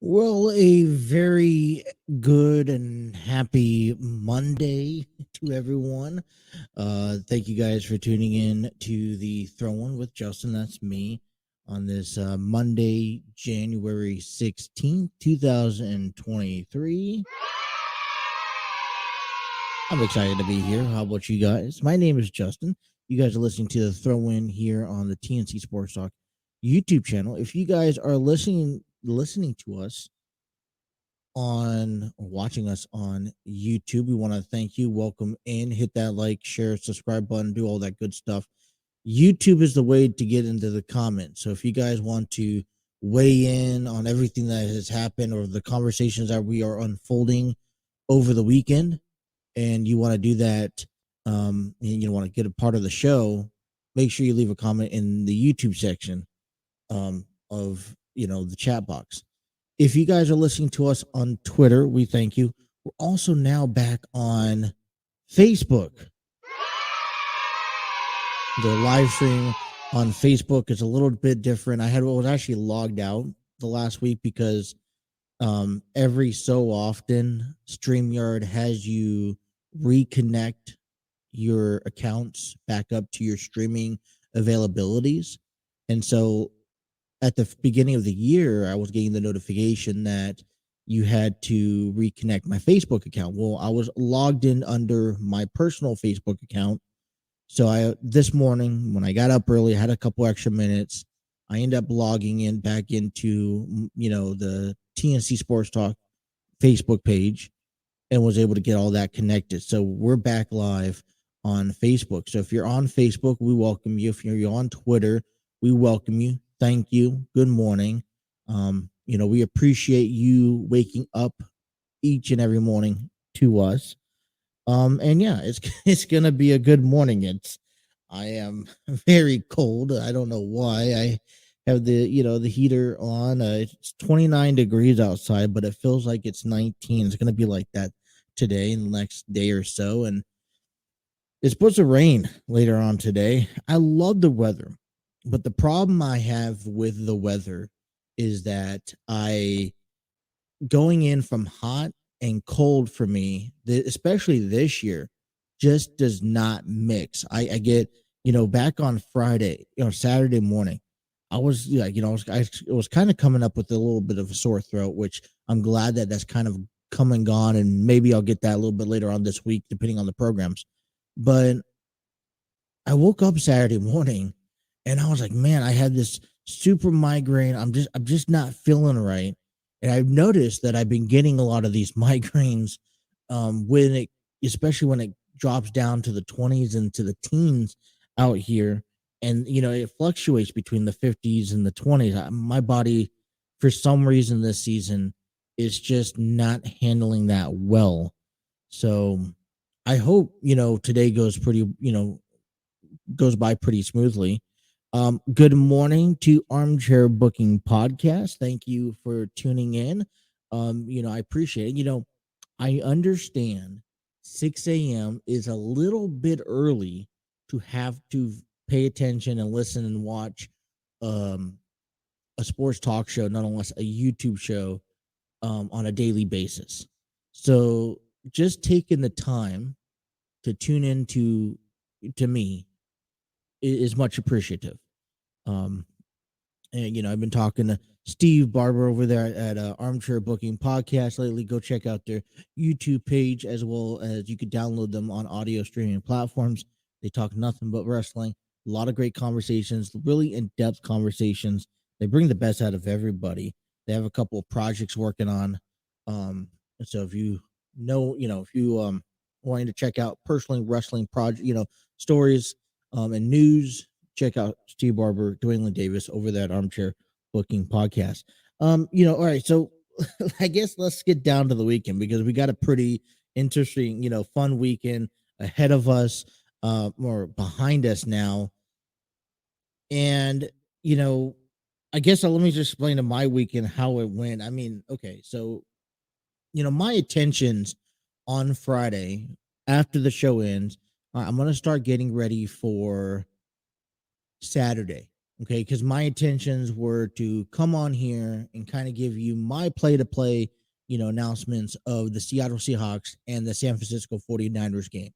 Well, a very good and happy Monday to everyone. Thank you guys for tuning in to the Throw-In with Justin. That's me on this Monday, January 16th, 2023. I'm excited to be here. How about you guys? My name is Justin. You guys are listening to the Throw-In here on the TNC Sports Talk YouTube channel. If you guys are listening to us on or watching us on YouTube, we want to thank you. Welcome in. Hit that like, share, subscribe button, do all that good stuff. YouTube is the way to get into the comments. So if you guys want to weigh in on everything that has happened or the conversations that we are unfolding over the weekend, and you want to do that, and you want to get a part of the show, make sure you leave a comment in the YouTube section of the chat box. If you guys are listening to us on Twitter, we thank you. We're also now back on Facebook. The live stream on Facebook is a little bit different. I was actually logged out the last week because every so often StreamYard has you reconnect your accounts back up to your streaming availabilities. And so at the beginning of the year, I was getting the notification that you had to reconnect my Facebook account. Well, I was logged in under my personal Facebook account. So this morning, when I got up early, I had a couple extra minutes. I ended up logging in back into, the TNC Sports Talk Facebook page and was able to get all that connected. So we're back live on Facebook. So if you're on Facebook, we welcome you. If you're on Twitter, we welcome you. Thank you. Good morning. We appreciate you waking up each and every morning to us. And yeah, it's gonna be a good morning. I am very cold. I don't know why. I have the heater on. It's 29 degrees outside, but it feels like it's 19. It's gonna be like that today and the next day or so, and it's supposed to rain later on today. I love the weather, but the problem I have with the weather is that going in from hot and cold for me, especially this year, just does not mix. I get, back on Friday, Saturday morning, I was like, I was kind of coming up with a little bit of a sore throat, which I'm glad that that's kind of come and gone, and maybe I'll get that a little bit later on this week, depending on the programs. But I woke up Saturday morning, and I was like, man, I had this super migraine. I'm just not feeling right. And I've noticed that I've been getting a lot of these migraines especially when it drops down to the 20s and to the teens out here. And, it fluctuates between the 50s and the 20s. My body, for some reason this season, is just not handling that well. So I hope, today goes by pretty smoothly. Good morning to Armchair Booking Podcast. Thank you for tuning in. I appreciate it. I understand 6 a.m. is a little bit early to have to pay attention and listen and watch a sports talk show, not unless a YouTube show on a daily basis. So just taking the time to tune in to me is much appreciative. And I've been talking to Steve Barber over there at Armchair Booking Podcast lately. Go check out their YouTube page, as well as you could download them on audio streaming platforms. They talk nothing but wrestling. A lot of great conversations, really in-depth conversations. They bring the best out of everybody. They have a couple of projects working on. So if you wanting to check out personally wrestling project, stories and news, check out Steve Barber, Dwayne Lynn Davis over that Armchair Booking podcast. All right, so I guess let's get down to the weekend because we got a pretty interesting, fun weekend ahead of us, or behind us now. And, you know, I guess let me just explain to my weekend how it went. I mean, okay, so, my intentions on Friday after the show ends, I'm going to start getting ready for Saturday. Okay, because my intentions were to come on here and kind of give you my play-to-play, announcements of the Seattle Seahawks and the San Francisco 49ers game.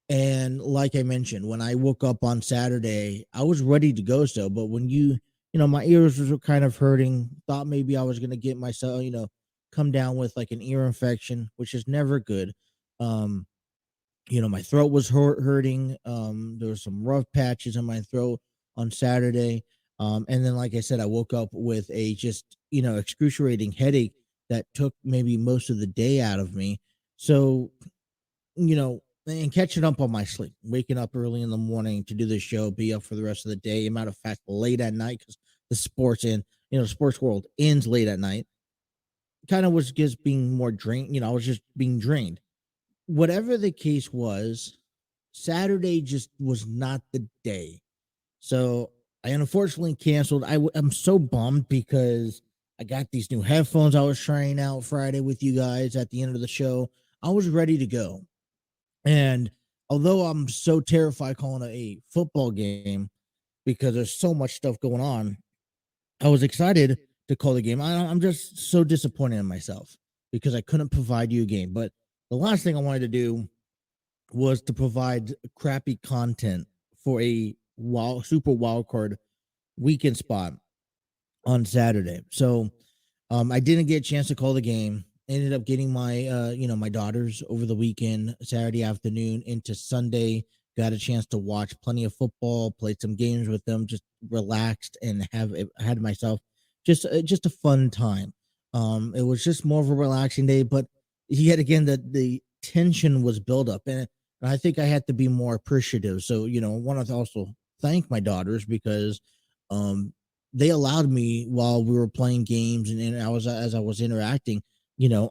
And like I mentioned, when I woke up on Saturday, I was ready to go still. But when my ears were kind of hurting, thought maybe I was going to get myself, come down with like an ear infection, which is never good. Um, my throat was hurting. There were some rough patches in my throat on Saturday. And then, like I said, I woke up with a just, excruciating headache that took maybe most of the day out of me. So, and catching up on my sleep, waking up early in the morning to do the show, be up for the rest of the day. Matter of fact, late at night because the sports world ends late at night. Kind of was just being more drained. I was just being drained. Whatever the case was, Saturday just was not the day. So I unfortunately canceled. I'm so bummed because I got these new headphones I was trying out Friday with you guys at the end of the show. I was ready to go. And although I'm so terrified calling a football game because there's so much stuff going on, I was excited to call the game. I'm just so disappointed in myself because I couldn't provide you a game. But the last thing I wanted to do was to provide crappy content for a Super Wildcard weekend spot on Saturday. So I didn't get a chance to call the game. Ended up getting my my daughters over the weekend, Saturday afternoon into Sunday. Got a chance to watch plenty of football, played some games with them, just relaxed and had myself just a fun time. It was just more of a relaxing day, but yet again the tension was built up, and I think I had to be more appreciative. So I want to also thank my daughters because they allowed me while we were playing games and as I was interacting.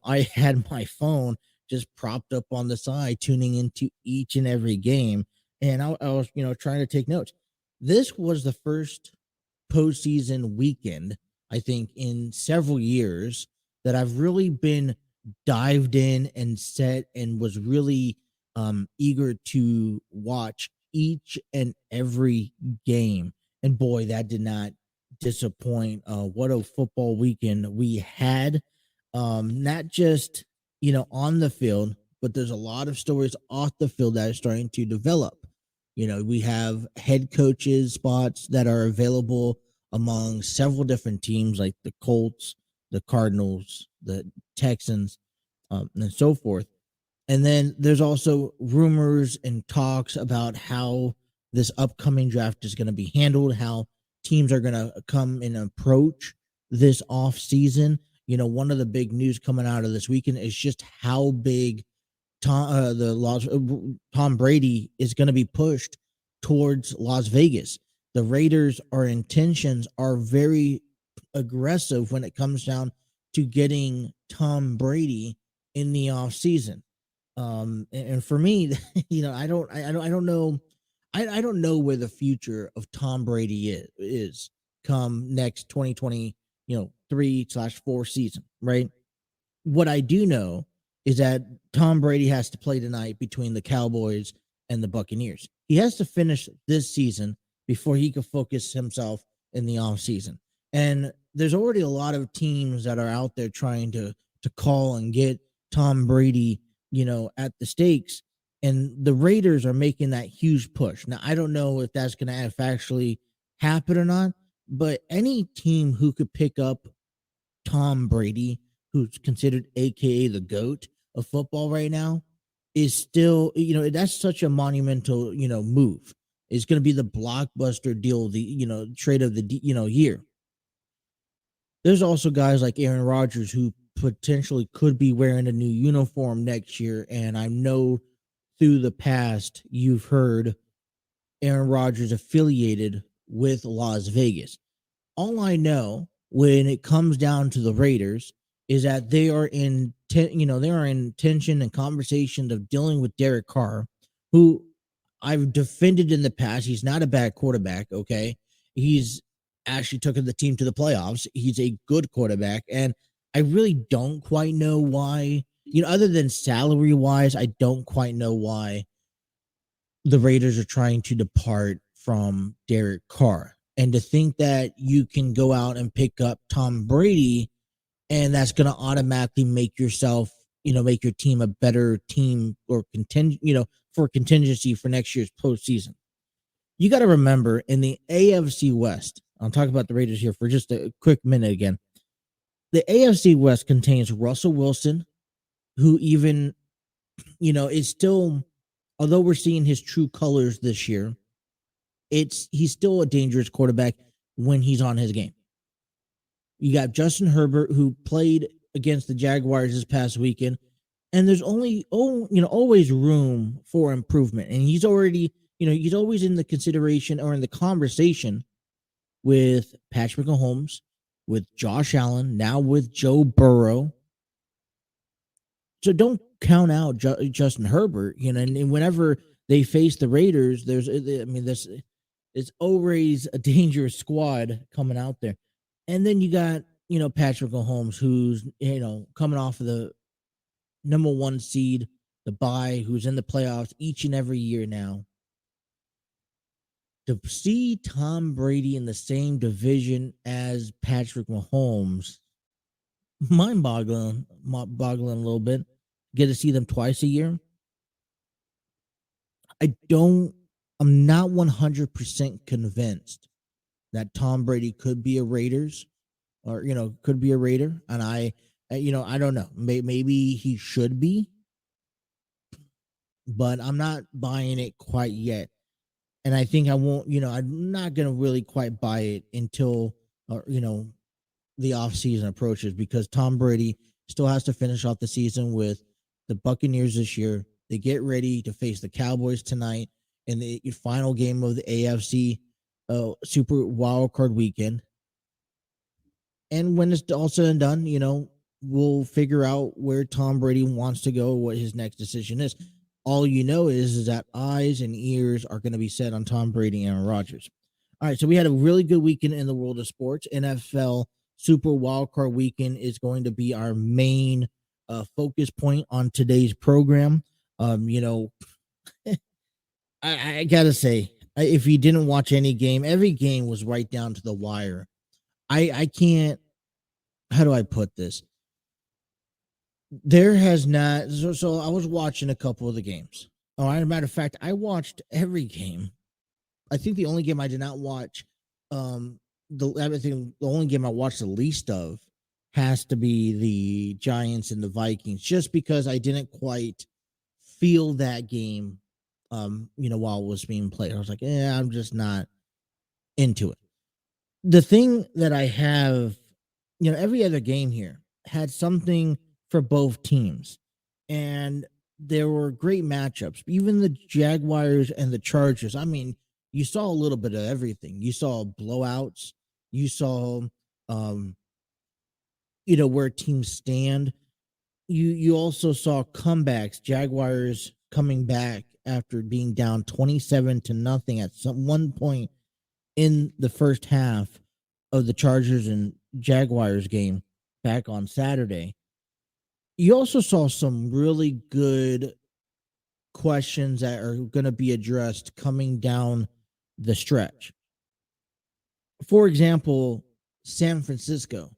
I had my phone just propped up on the side, tuning into each and every game. And I was, trying to take notes. This was the first postseason weekend, I think, in several years that I've really been dived in and set and was really eager to watch each and every game. And boy, that did not disappoint. What a football weekend we had. Not just on the field, but there's a lot of stories off the field that are starting to develop. We have head coaches spots that are available among several different teams like the Colts, the Cardinals, the Texans, and so forth. And then there's also rumors and talks about how this upcoming draft is going to be handled, how teams are going to come and approach this off season. One of the big news coming out of this weekend is just how big Tom Brady is going to be pushed towards Las Vegas. The Raiders' intentions are very aggressive when it comes down to getting Tom Brady in the off season. And for me, I don't know. I don't know where the future of Tom Brady is come next 2020, 3/4 season, right? What I do know is that Tom Brady has to play tonight between the Cowboys and the Buccaneers. He has to finish this season before he can focus himself in the off season. And there's already a lot of teams that are out there trying to call and get Tom Brady, at the stakes. And the Raiders are making that huge push. Now, I don't know if that's going to actually happen or not, but any team who could pick up Tom Brady, who's considered AKA the GOAT of football right now, is still, that's such a monumental, move. It's going to be the blockbuster deal, the, trade of the, year. There's also guys like Aaron Rodgers who potentially could be wearing a new uniform next year. And I know through the past, you've heard Aaron Rodgers affiliated with Las Vegas. All I know when it comes down to the Raiders is that they are they are in tension and conversation of dealing with Derek Carr, who I've defended in the past. He's not a bad quarterback. Okay, he's actually took the team to the playoffs. He's a good quarterback, and I really don't quite know why. Other than salary wise, I don't quite know why the Raiders are trying to depart from Derek Carr. And to think that you can go out and pick up Tom Brady and that's going to automatically make yourself, make your team a better team or for contingency for next year's postseason. You got to remember in the AFC West, I'll talk about the Raiders here for just a quick minute again. The AFC West contains Russell Wilson, who even, is still, although we're seeing his true colors this year, he's still a dangerous quarterback when he's on his game. You got Justin Herbert, who played against the Jaguars this past weekend, and there's always room for improvement. And he's already, he's always in the consideration or in the conversation with Patrick Mahomes, with Josh Allen, now with Joe Burrow. So don't count out Justin Herbert, and whenever they face the Raiders, it's always a dangerous squad coming out there. And then you got, Patrick Mahomes, who's, coming off of the number one seed, the bye, who's in the playoffs each and every year now. To see Tom Brady in the same division as Patrick Mahomes, mind-boggling a little bit. Get to see them twice a year. I'm not 100% convinced that Tom Brady could be a Raiders or, could be a Raider. And I don't know. Maybe he should be, but I'm not buying it quite yet. And I think I won't, I'm not going to really quite buy it until, the offseason approaches, because Tom Brady still has to finish off the season with the Buccaneers this year. They get ready to face the Cowboys tonight in the final game of the AFC Super Wildcard weekend. And when it's all said and done, we'll figure out where Tom Brady wants to go, what his next decision is. All is that eyes and ears are going to be set on Tom Brady and Aaron Rodgers. All right, so we had a really good weekend in the world of sports. NFL Super Wildcard weekend is going to be our main focus point on today's program. I gotta say, if you didn't watch any game, every game was right down to the wire. I can't. How do I put this? There has not. So I was watching a couple of the games. Oh, as a matter of fact, I watched every game. I think the only game I did not watch, the only game I watched the least of has to be the Giants and the Vikings, just because I didn't quite feel that game, while it was being played. I was like, I'm just not into it. The thing that I have, every other game here had something for both teams, and there were great matchups. Even the Jaguars and the Chargers. I mean, you saw a little bit of everything. You saw blowouts. You saw, where teams stand. You also saw comebacks. Jaguars coming back after being down 27-0 at one point in the first half of the Chargers and Jaguars game back on Saturday. You also saw some really good questions that are going to be addressed coming down the stretch. For example, San Francisco.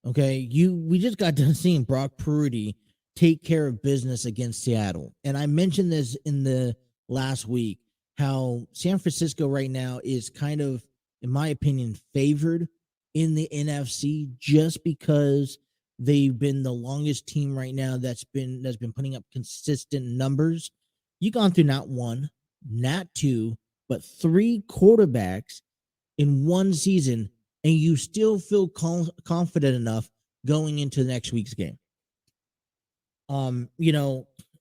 Okay, we just got done seeing Brock Purdy take care of business against Seattle. And I mentioned this in the last week, how San Francisco right now is kind of, in my opinion, favored in the NFC just because they've been the longest team right now that's been putting up consistent numbers. You've gone through not one, not two, but three quarterbacks in one season, and you still feel confident enough going into next week's game.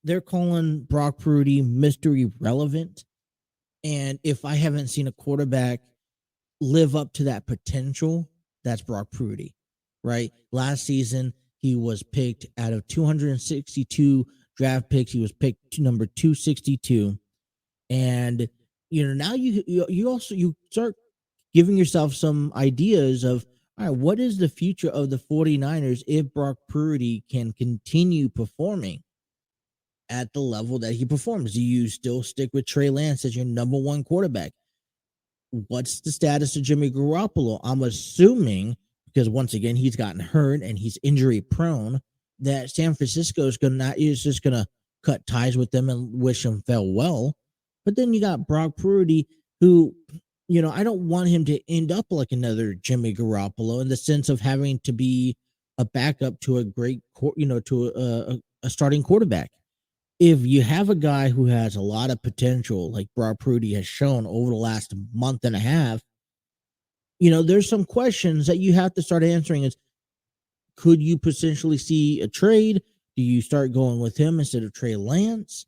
They're calling Brock Purdy Mr. Irrelevant. And if I haven't seen a quarterback live up to that potential, that's Brock Purdy, right? Last season, he was picked out of 262 draft picks. He was picked to number 262. And, now you also, you start giving yourself some ideas of, all right, what is the future of the 49ers if Brock Purdy can continue performing at the level that he performs? Do you still stick with Trey Lance as your number one quarterback? What's the status of Jimmy Garoppolo? I'm assuming, because once again, he's gotten hurt and he's injury prone, that San Francisco is just gonna cut ties with them and wish him farewell. But then you got Brock Purdy, who, I don't want him to end up like another Jimmy Garoppolo in the sense of having to be a backup to a great, to a starting quarterback. If you have a guy who has a lot of potential, like Brock Purdy has shown over the last month and a half, there's some questions that you have to start answering. Is, could you potentially see a trade? Do you start going with him instead of Trey Lance?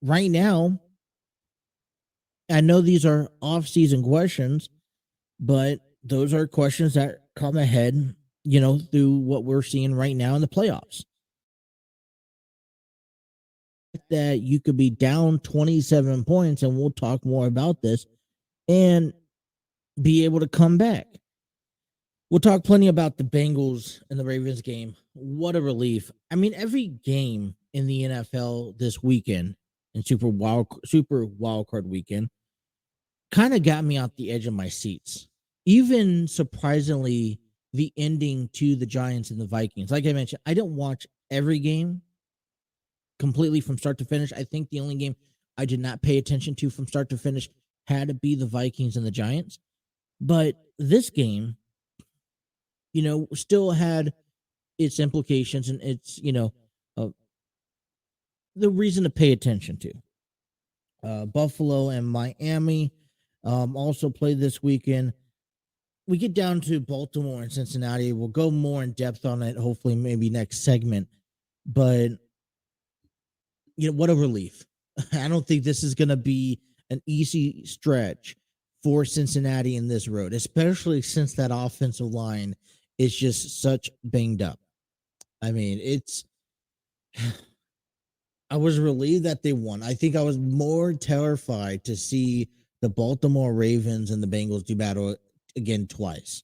Right now, I know these are off-season questions, but those are questions that come ahead, through what we're seeing right now in the playoffs. That you could be down 27 points, and we'll talk more about this, and be able to come back. We'll talk plenty about the Bengals and the Ravens game. What a relief. I mean, every game in the NFL this weekend and Super Wildcard weekend kind of got me out the edge of my seats. Even surprisingly, the ending to the Giants and the Vikings. Like I mentioned, I don't watch every game completely from start to finish. I think the only game I did not pay attention to from start to finish had to be the Vikings and the Giants. But this game, still had its implications and its, the reason to pay attention to. Buffalo and Miami also played this weekend. We get down to Baltimore and Cincinnati. We'll go more in depth on it, hopefully, maybe next segment. But what a relief. I don't think this is going to be an easy stretch for Cincinnati in this road, especially since that offensive line is just such banged up. I mean, I was relieved that they won. I think I was more terrified to see the Baltimore Ravens and the Bengals do battle again twice.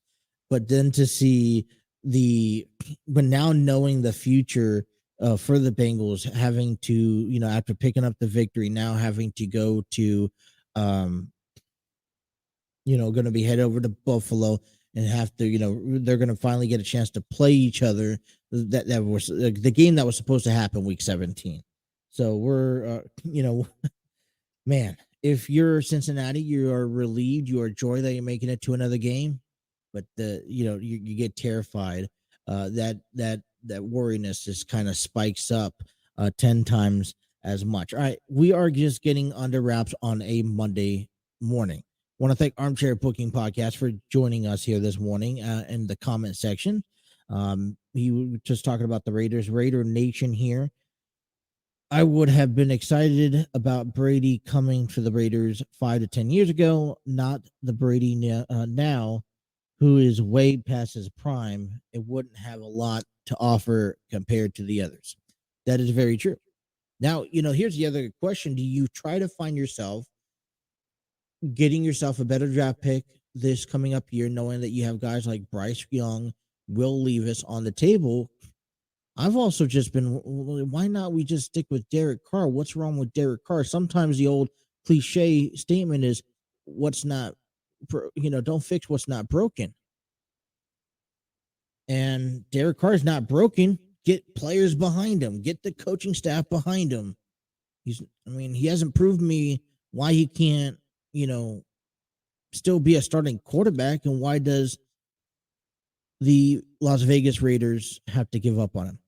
But then to see but now knowing the future for the Bengals, having to, after picking up the victory, now having to go to, going to be head over to Buffalo and have to, they're going to finally get a chance to play each other. That was the game that was supposed to happen week 17. So we're, man, if you're Cincinnati, you are relieved, you are joy that you're making it to another game, but you get terrified. That worriness just kind of spikes up 10 times as much. All right, we are just getting under wraps on a Monday morning. Want to thank Armchair Booking Podcast for joining us here this morning in the comment section. We were just talking about the Raider Nation here. I would have been excited about Brady coming to the Raiders 5 to 10 years ago, not the Brady now, who is way past his prime. It wouldn't have a lot to offer compared to the others. That is very true. Now, here's the other question. Do you try to find yourself getting yourself a better draft pick this coming up year, knowing that you have guys like Bryce Young, Will Levis on the table? I've also just been, why not we just stick with Derek Carr? What's wrong with Derek Carr? Sometimes the old cliche statement is, don't fix what's not broken. And Derek Carr is not broken. Get players behind him. Get the coaching staff behind him. He hasn't proved me why he can't, still be a starting quarterback, and why does the Las Vegas Raiders have to give up on him?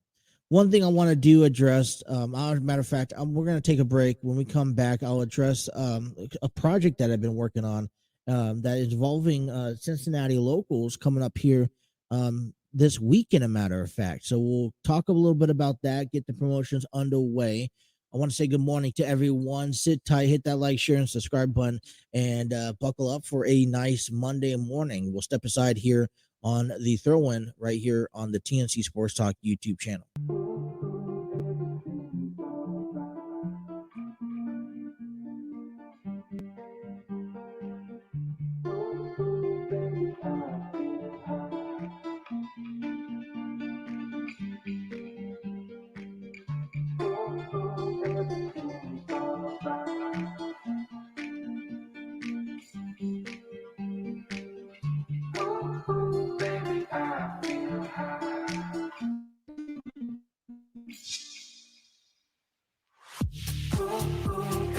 One thing I want to do address, as a matter of fact, we're going to take a break. When we come back, I'll address a project that I've been working on that is involving Cincinnati locals coming up here this weekend, a matter of fact. So we'll talk a little bit about that, get the promotions underway. I want to say good morning to everyone. Sit tight, hit that like, share, and subscribe button, and buckle up for a nice Monday morning. We'll step aside here on the throw-in right here on the TNC Sports Talk YouTube channel.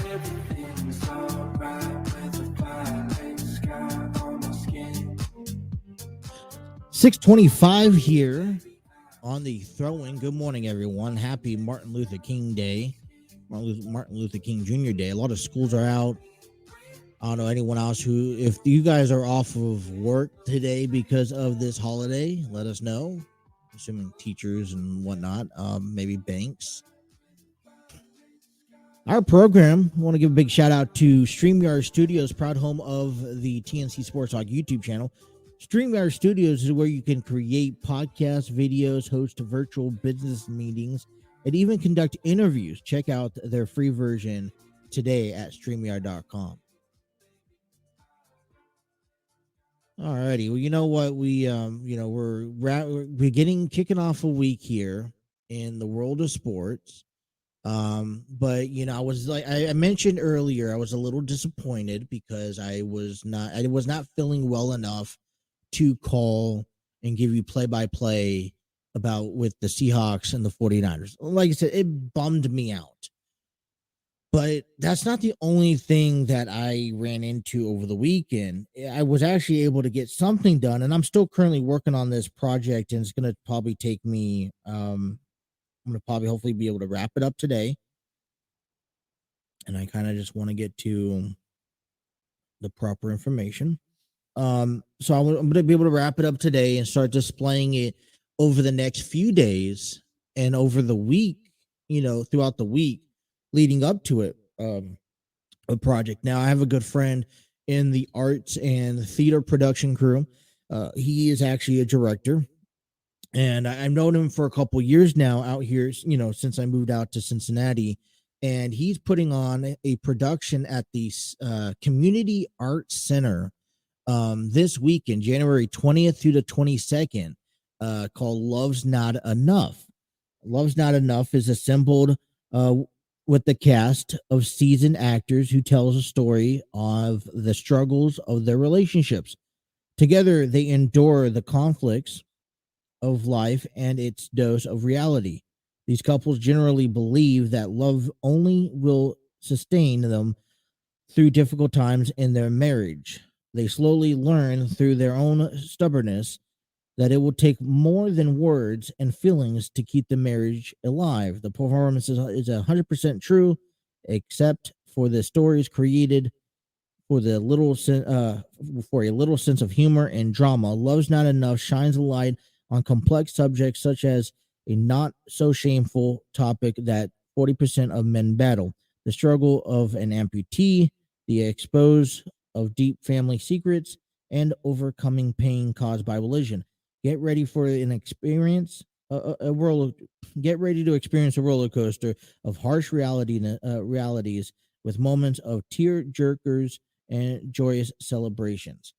Everything's alright with a violet sky on my skin. 6:25 here on the throw-in. Good morning, everyone. Happy Martin Luther King Day, Martin Luther King Jr. Day. A lot of schools are out. I don't know anyone else who, if you guys are off of work today because of this holiday, let us know. Assuming teachers and whatnot, maybe banks. Our program, I want to give a big shout out to StreamYard Studios, proud home of the TNC Sports Talk YouTube channel. StreamYard Studios is where you can create podcasts, videos, host virtual business meetings, and even conduct interviews. Check out their free version today at StreamYard.com. Alrighty, well, you know what, we're kicking off a week here in the world of sports. But I was like I mentioned earlier, I was a little disappointed because I was not feeling well enough to call and give you play-by-play about with the Seahawks and the 49ers. Like I said, it bummed me out. But that's not the only thing that I ran into over the weekend. I was actually able to get something done, and I'm still currently working on this project, and it's going to probably take me I'm going to probably hopefully be able to wrap it up today. And I kind of just want to get to the proper information. So I'm going to be able to wrap it up today and start displaying it over the next few days and over the week, throughout the week leading up to it, a project. Now, I have a good friend in the arts and theater production crew. He is actually a director, and I've known him for a couple years now out here, since I moved out to Cincinnati. And he's putting on a production at the Community Arts Center this weekend, January 20th through the 22nd, called Love's Not Enough. Love's Not Enough is assembled with the cast of seasoned actors who tells a story of the struggles of their relationships. Together, they endure the conflicts of life and its dose of reality. These couples generally believe that love only will sustain them through difficult times in their marriage. They slowly learn through their own stubbornness that it will take more than words and feelings to keep the marriage alive. The performance is 100% true, except for the stories created for a little sense of humor and drama. Love's Not Enough shines a light on complex subjects such as a not so shameful topic that 40% of men battle: the struggle of an amputee, the expose of deep family secrets, and overcoming pain caused by religion. Get ready for an experience, get ready to experience a roller coaster of harsh realities with moments of tear jerkers and joyous celebrations.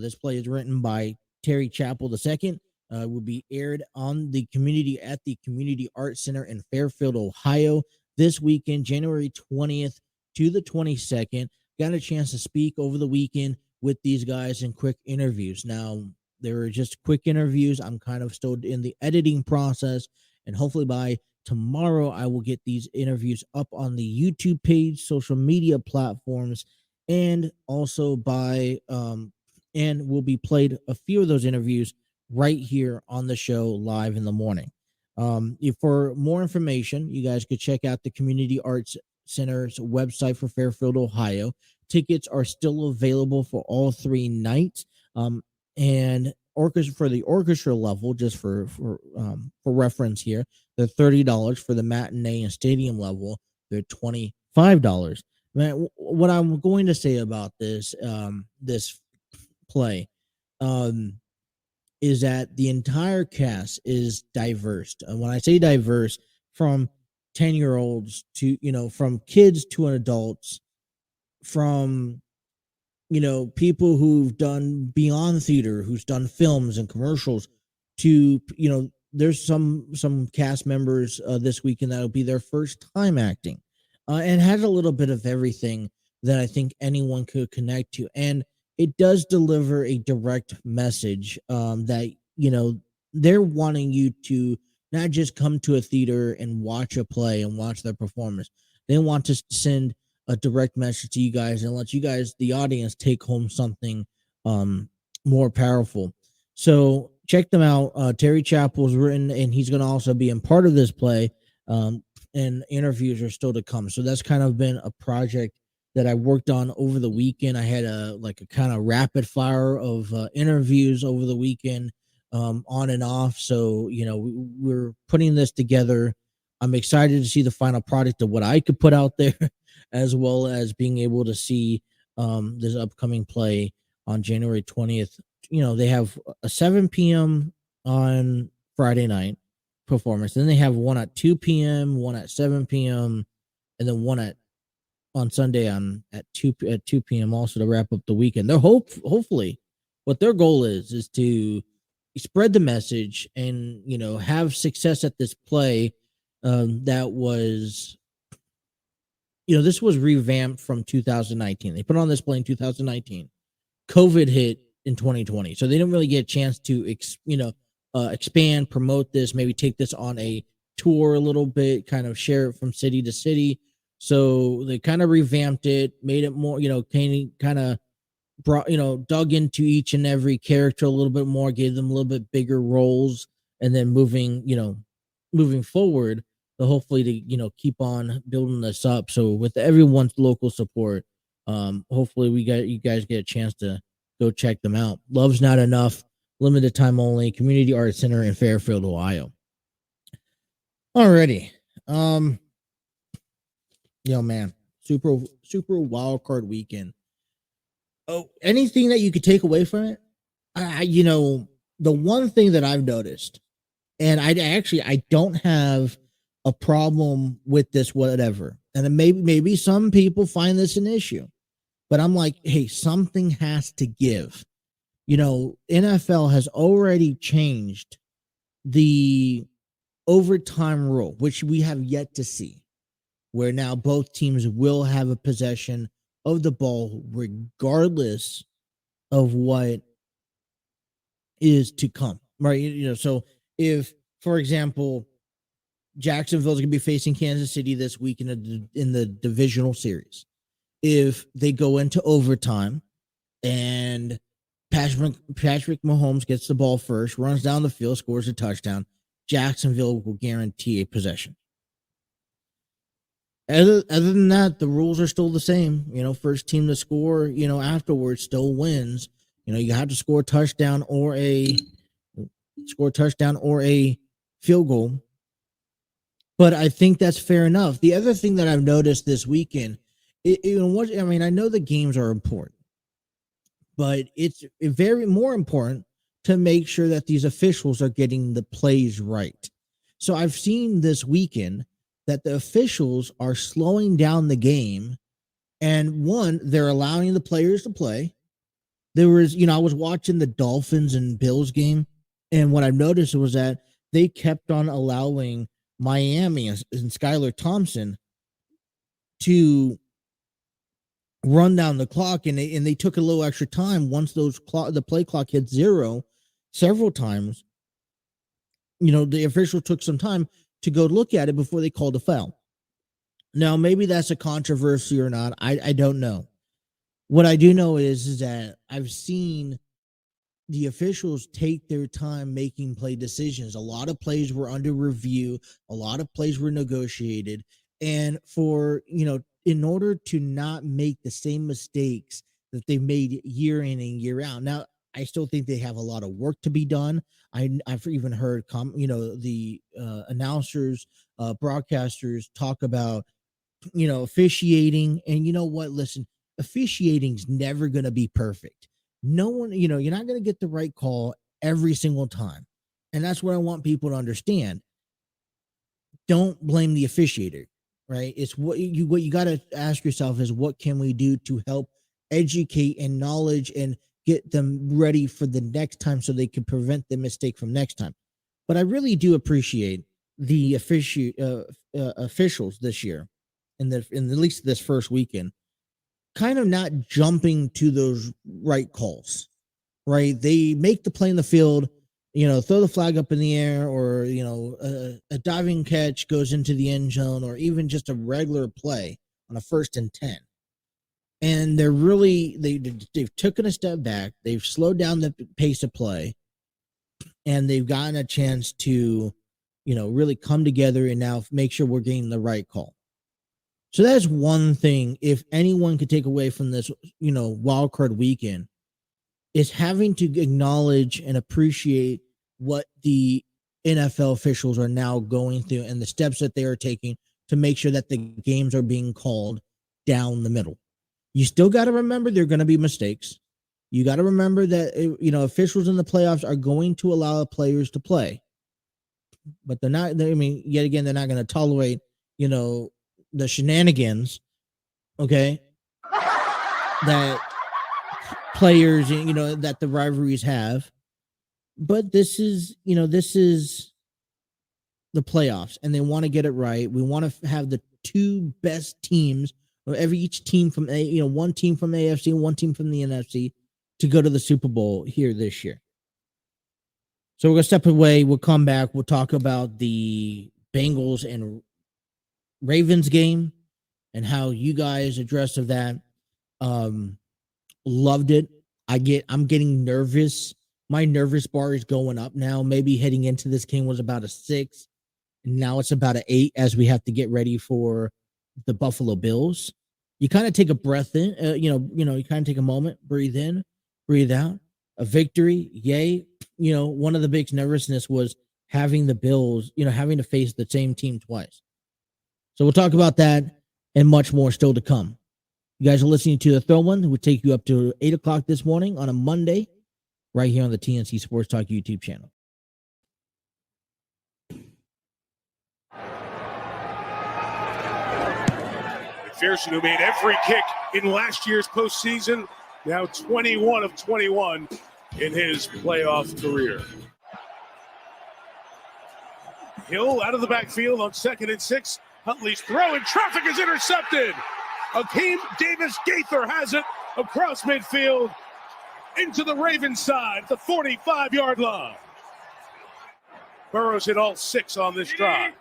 This play is written by Terry Chappell II. Will be aired on the Community Arts Center in Fairfield, Ohio, this weekend, January 20th to the 22nd. Got a chance to speak over the weekend with these guys in quick interviews. Now, they were just quick interviews. I'm kind of still in the editing process, and hopefully by tomorrow I will get these interviews up on the YouTube page, social media platforms, and also and will be played a few of those interviews right here on the show live in the morning. For more information, you guys could check out the Community Arts Center's website for Fairfield, Ohio. Tickets are still available for all 3 nights. And for the orchestra level, just for reference here, they're $30. For the matinee and stadium level, they're $25. Man, what I'm going to say about this this play is that the entire cast is diverse. And when I say diverse, from 10-year-olds to, from kids to adults, from, people who've done beyond theater, who's done films and commercials, to, there's some cast members this weekend that'll be their first time acting, and has a little bit of everything that I think anyone could connect to. And it does deliver a direct message, that, they're wanting you to not just come to a theater and watch a play and watch their performance. They want to send a direct message to you guys and let you guys, the audience, take home something more powerful. So check them out. Terry Chappell's written, and he's going to also be in part of this play. And interviews are still to come. So that's kind of been a project that I worked on over the weekend. I had a kind of rapid fire of interviews over the weekend, on and off. So, we're putting this together. I'm excited to see the final product of what I could put out there, as well as being able to see this upcoming play on January 20th. They have a 7 p.m. on Friday night performance. Then they have one at 2 p.m., one at 7 p.m., and then one on Sunday at 2 p.m. also to wrap up the weekend. They're hopefully what their goal is to spread the message and, have success at this play that was, this was revamped from 2019. They put on this play in 2019. COVID hit in 2020. So they didn't really get a chance to, expand, promote this, maybe take this on a tour a little bit, kind of share it from city to city. So they kind of revamped it, made it more, kind of brought, dug into each and every character a little bit more, gave them a little bit bigger roles, and then moving forward, to hopefully to, keep on building this up. So with everyone's local support, hopefully you guys get a chance to go check them out. Love's Not Enough, limited time only, Community Arts Center in Fairfield, Ohio. Alrighty. Man, super wildcard weekend. Oh, anything that you could take away from it? The one thing that I've noticed, and I don't have a problem with this whatever, and maybe some people find this an issue, but I'm like, hey, something has to give. NFL has already changed the overtime rule, which we have yet to see, where now both teams will have a possession of the ball regardless of what is to come, right? So if, for example, Jacksonville is going to be facing Kansas City this week in the divisional series, if they go into overtime and Patrick Mahomes gets the ball first, runs down the field, scores a touchdown, Jacksonville will guarantee a possession. Other than that, the rules are still the same. First team to score, afterwards still wins. You have to score a touchdown or a field goal. But I think that's fair enough. The other thing that I've noticed this weekend, I know the games are important, but it's very more important to make sure that these officials are getting the plays right. So I've seen this weekend that the officials are slowing down the game, and they're allowing the players to play. There was, I was watching the Dolphins and Bills game, and what I've noticed was that they kept on allowing Miami and Skylar Thompson to run down the clock, and they took a little extra time once the play clock hit zero several times. The official took some time to go look at it before they called a foul. Now, maybe that's a controversy or not. I don't know. What I do know is that I've seen the officials take their time making play decisions. A lot of plays were under review. A lot of plays were negotiated. And in order to not make the same mistakes that they've made year in and year out. Now, I still think they have a lot of work to be done. I've even heard, the announcers, broadcasters talk about officiating. And you know what? Listen, officiating's never going to be perfect. No one, you're not going to get the right call every single time. And that's what I want people to understand. Don't blame the officiator, right? It's what you got to ask yourself is, what can we do to help educate and knowledge and get them ready for the next time so they can prevent the mistake from next time. But I really do appreciate the officials this year, in at least this first weekend, kind of not jumping to those right calls, right? They make the play in the field, throw the flag up in the air, or, a diving catch goes into the end zone, or even just a regular play on a 1st and 10. And they're really, they've taken a step back. They've slowed down the pace of play, and they've gotten a chance to, really come together and now make sure we're getting the right call. So that's one thing. If anyone could take away from this, wild card weekend, is having to acknowledge and appreciate what the NFL officials are now going through and the steps that they are taking to make sure that the games are being called down the middle. You still got to remember there are going to be mistakes. You got to remember that, officials in the playoffs are going to allow players to play, but they're not, yet again, they're not going to tolerate, the shenanigans, okay, that players, that the rivalries have. But this is the playoffs, and they want to get it right. We want to have the two best teams, or each team from one team from the AFC and one team from the NFC, to go to the Super Bowl here this year. So we're going to step away. We'll come back. We'll talk about the Bengals and Ravens game and how you guys addressed of that. Loved it. I'm getting nervous. My nervous bar is going up now. Maybe heading into this game was about a 6. And now it's about an 8 as we have to get ready for the Buffalo Bills. You kind of take a breath in, you kind of take a moment, breathe in, breathe out. A victory, yay. One of the big nervousness was having the Bills, having to face the same team twice. So we'll talk about that and much more still to come. You guys are listening to The Throw One, who will take you up to 8 o'clock this morning on a Monday, right here on the TNC Sports Talk YouTube channel. McPherson, who made every kick in last year's postseason, now 21 of 21 in his playoff career. Hill out of the backfield on 2nd and 6. Huntley's throw in traffic is intercepted. Akeem Davis-Gaither has it across midfield into the Ravens side, the 45-yard line. Burrow's hit all 6 on this drive.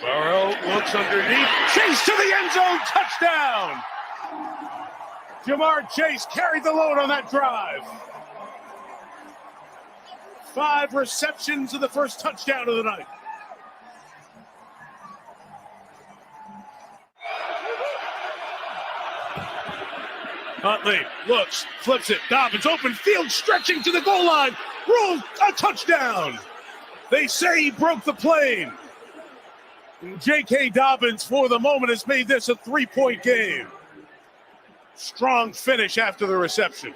Burrow looks underneath. Chase to the end zone. Touchdown. Jamar Chase carried the load on that drive. 5 receptions of the first touchdown of the night. Huntley looks, flips it. Dobbins open field, stretching to the goal line. Ruled a touchdown. They say he broke the plane. J.K. Dobbins, for the moment, has made this a 3-point game. Strong finish after the reception.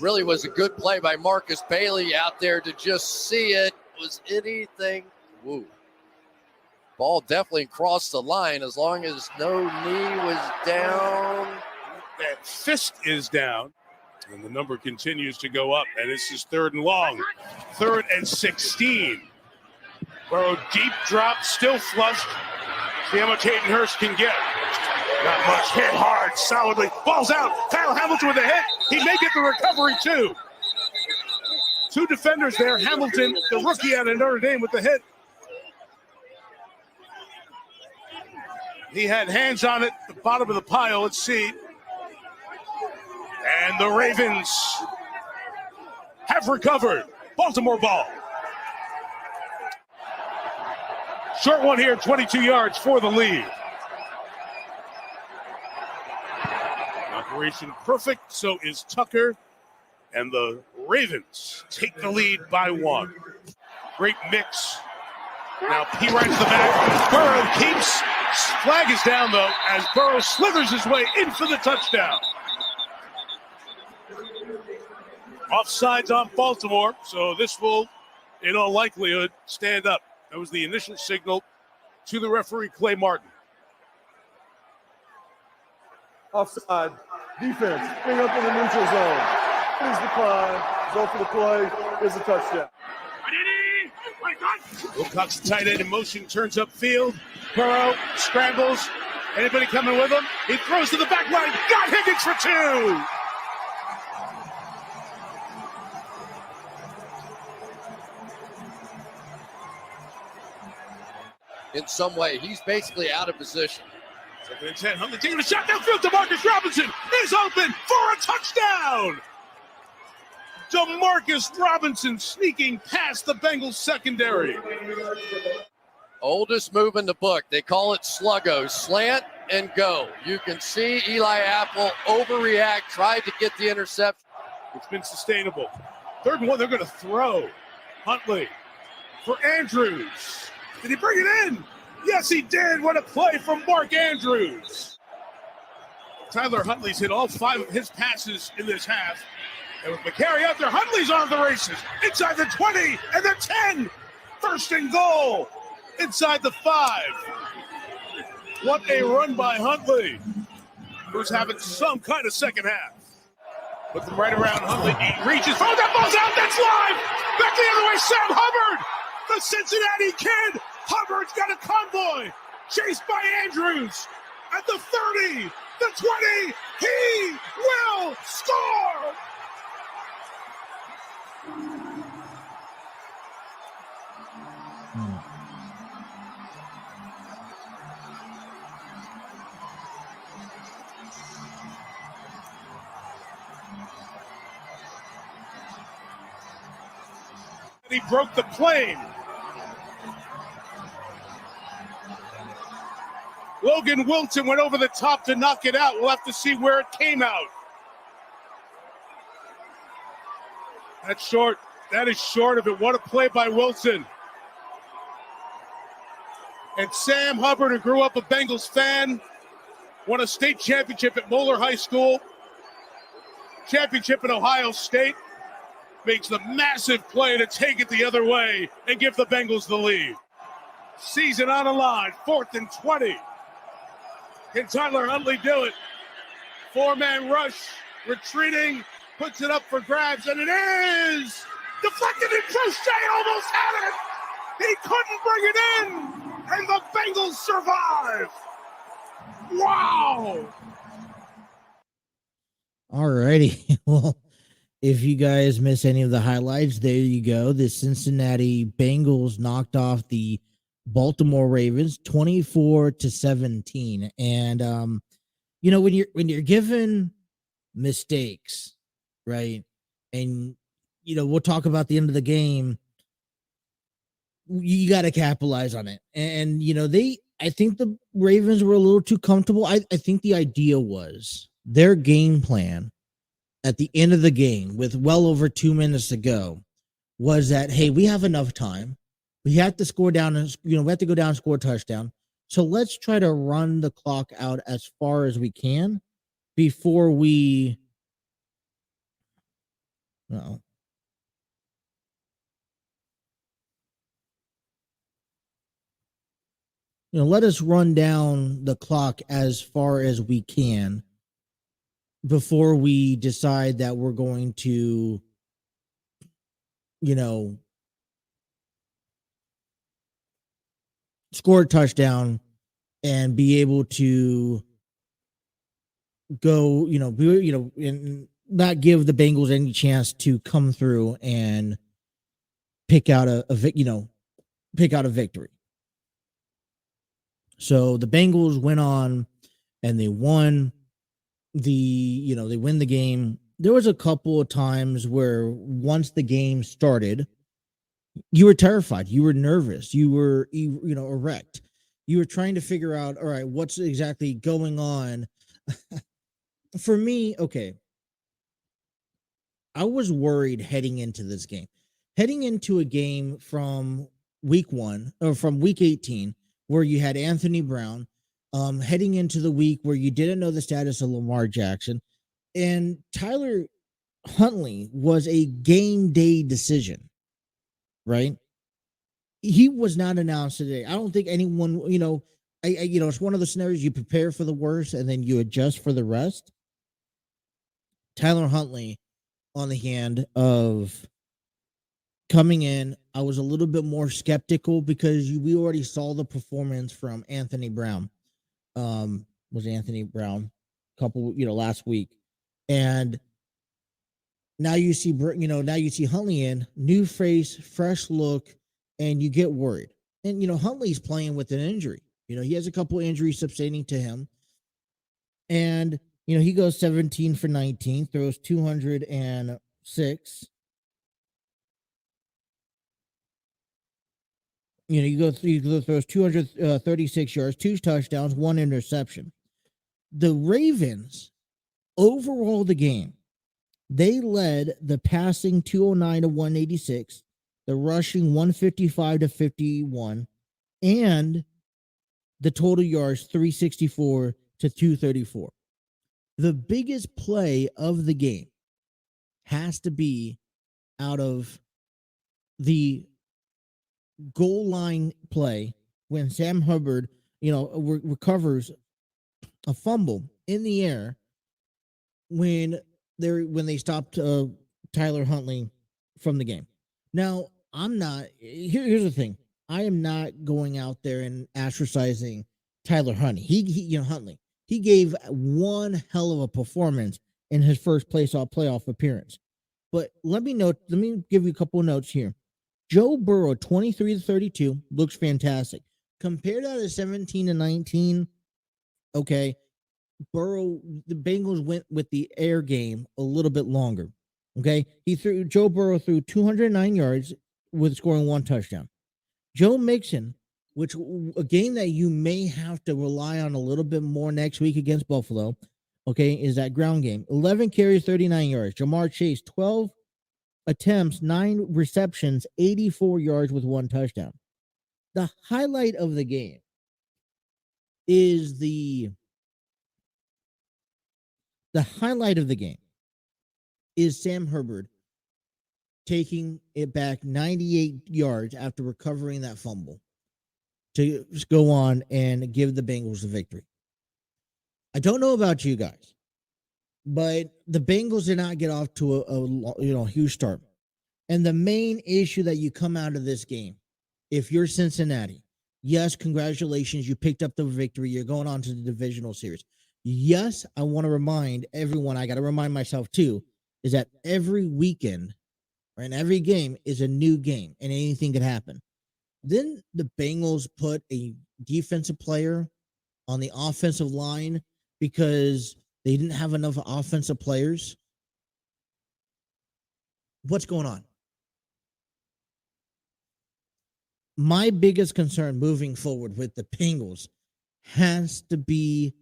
Really was a good play by Marcus Bailey out there to just see it. Was anything? Woo. Ball definitely crossed the line as long as no knee was down. That fist is down, and the number continues to go up, and this is 3rd and long. 3rd and 16. Burrow deep drop, still flushed. See how much Hayden Hurst can get. Not much. Hit hard, solidly. Ball's out. Kyle Hamilton with a hit. He may get the recovery, too. 2 defenders there. Hamilton, the rookie out of Notre Dame, with the hit. He had hands on it, the bottom of the pile. Let's see. And the Ravens have recovered. Baltimore ball. Short one here, 22 yards for the lead. Operation perfect, so is Tucker. And the Ravens take the lead by 1. Great mix Now P right to the back. Burrow keeps. Flag is down, though, as Burrow slithers his way in for the touchdown. Offsides on Baltimore, so this will, in all likelihood, stand up. That was the initial signal to the referee, Clay Martin. Offside. Defense. Bring up in the neutral zone. Please decline. Go for the play. Here's a touchdown. Wilcox, tight end in motion, turns upfield. Burrow scrambles. Anybody coming with him? He throws to the back line. Got Higgins for 2. In some way, he's basically out of position. Second and 10. Huntley taking a shot downfield. DeMarcus Robinson is open for a touchdown. DeMarcus Robinson sneaking past the Bengals secondary. Oldest move in the book. They call it sluggo, slant and go. You can see Eli Apple overreact, tried to get the interception. It's been sustainable. 3rd and 1, they're going to throw. Huntley for Andrews. Did he bring it in? Yes, he did. What a play from Mark Andrews. Tyler Huntley's hit all 5 of his passes in this half. And with McCary out there, Huntley's on the races. Inside the 20 and the 10. 1st and goal. Inside the 5. What a run by Huntley, who's having some kind of second half. Put them right around Huntley. He reaches. Oh, that ball's out. That's live. Back the other way. Sam Hubbard, the Cincinnati kid. Hubbard's got a convoy. Chased by Andrews. At the 30, the 20. He will score. He broke the plane. Logan Wilson went over the top to knock it out. We'll have to see where it came out. That's short. That is short of it. What a play by Wilson. And Sam Hubbard, who grew up a Bengals fan, won a state championship at Moeller High School, championship at Ohio State, makes the massive play to take it the other way and give the Bengals the lead. Season on the line, 4th and 20. Can Tyler Huntley do it? 4-man rush, retreating, puts it up for grabs, and it is deflected, and Crochet almost had it. He couldn't bring it in, and the Bengals survive. Wow. All righty. Well, if you guys miss any of the highlights, there you go. The Cincinnati Bengals knocked off the Baltimore Ravens 24-17. And you know, when you're given mistakes, right? And you know, we'll talk about the end of the game. You got to capitalize on it. And you know, I think the Ravens were a little too comfortable. I think the idea was their game plan at the end of the game with well over 2 minutes to go was that, hey, we have enough time. We have to score down and, you know, we have to go down and score a touchdown. So let's try to run the clock out as far as we can before we, well, you know, let us run down the clock as far as we can before we decide that we're going to, you know, score a touchdown and be able to go, and not give the Bengals any chance to come through and pick out a victory. So the Bengals went on and they won they win the game. There was a couple of times where once the game started, you were terrified, you were nervous, you were, erect. You were trying to figure out, all right, what's exactly going on? For me, okay, I was worried heading into this game. Heading into a game from week 1 or from week 18, where you had Anthony Brown, heading into the week where you didn't know the status of Lamar Jackson, and Tyler Huntley was a game day decision, right? He was not announced today. I don't think anyone, it's one of the scenarios you prepare for the worst and then you adjust for the rest. Tyler Huntley, on the hand of coming in, I was a little bit more skeptical because we already saw the performance from Anthony Brown. Was Anthony Brown last week, and now you see Huntley in, new face, fresh look, and you get worried. And Huntley's playing with an injury. He has a couple injuries sustaining to him, and he goes 17 for 19, throws 206. He throws 236 yards, 2 touchdowns, 1 interception. The Ravens, overall the game, they led the passing 209 to 186, the rushing 155 to 51, and the total yards 364 to 234. The biggest play of the game has to be out of the goal line play when Sam Hubbard, recovers a fumble in the air when they stopped Tyler Huntley from the game. Now, here's the thing. I am not going out there and ostracizing Tyler Huntley. Huntley. He gave one hell of a performance in his first playoff appearance. But let me give you a couple of notes here. Joe Burrow, 23 to 32, looks fantastic. Compared to 17 to 19, okay, the Bengals went with the air game a little bit longer. Okay, Joe Burrow threw 209 yards with scoring 1 touchdown. Joe Mixon, which a game that you may have to rely on a little bit more next week against Buffalo, okay, is that ground game. 11 carries, 39 yards. Jamar Chase, 12 attempts, 9 receptions, 84 yards with 1 touchdown. The highlight of the game is Sam Hubbard taking it back 98 yards after recovering that fumble to go on and give the Bengals the victory. I don't know about you guys, but the Bengals did not get off to a huge start. And the main issue that you come out of this game, if you're Cincinnati, yes, congratulations, you picked up the victory. You're going on to the divisional series. Yes, I want to remind everyone, I got to remind myself too, is that every weekend and every game is a new game and anything could happen. Then the Bengals put a defensive player on the offensive line because they didn't have enough offensive players. What's going on? My biggest concern moving forward with the Bengals has to be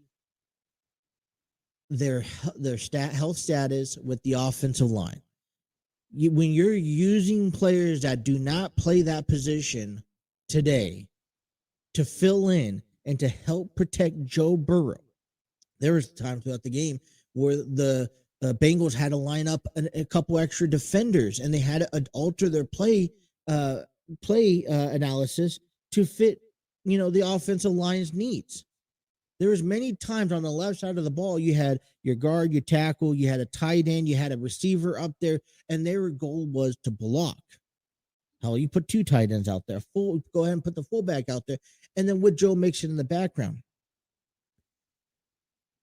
their health status with the offensive line. When you're using players that do not play that position today to fill in and to help protect Joe Burrow, there was times throughout the game where the Bengals had to line up a couple extra defenders and they had to alter their play analysis to fit, the offensive line's needs. There was many times on the left side of the ball, you had your guard, your tackle, you had a tight end, you had a receiver up there, and their goal was to block. Hell, you put 2 tight ends out there. Go ahead and put the fullback out there, and then with Joe Mixon in the background.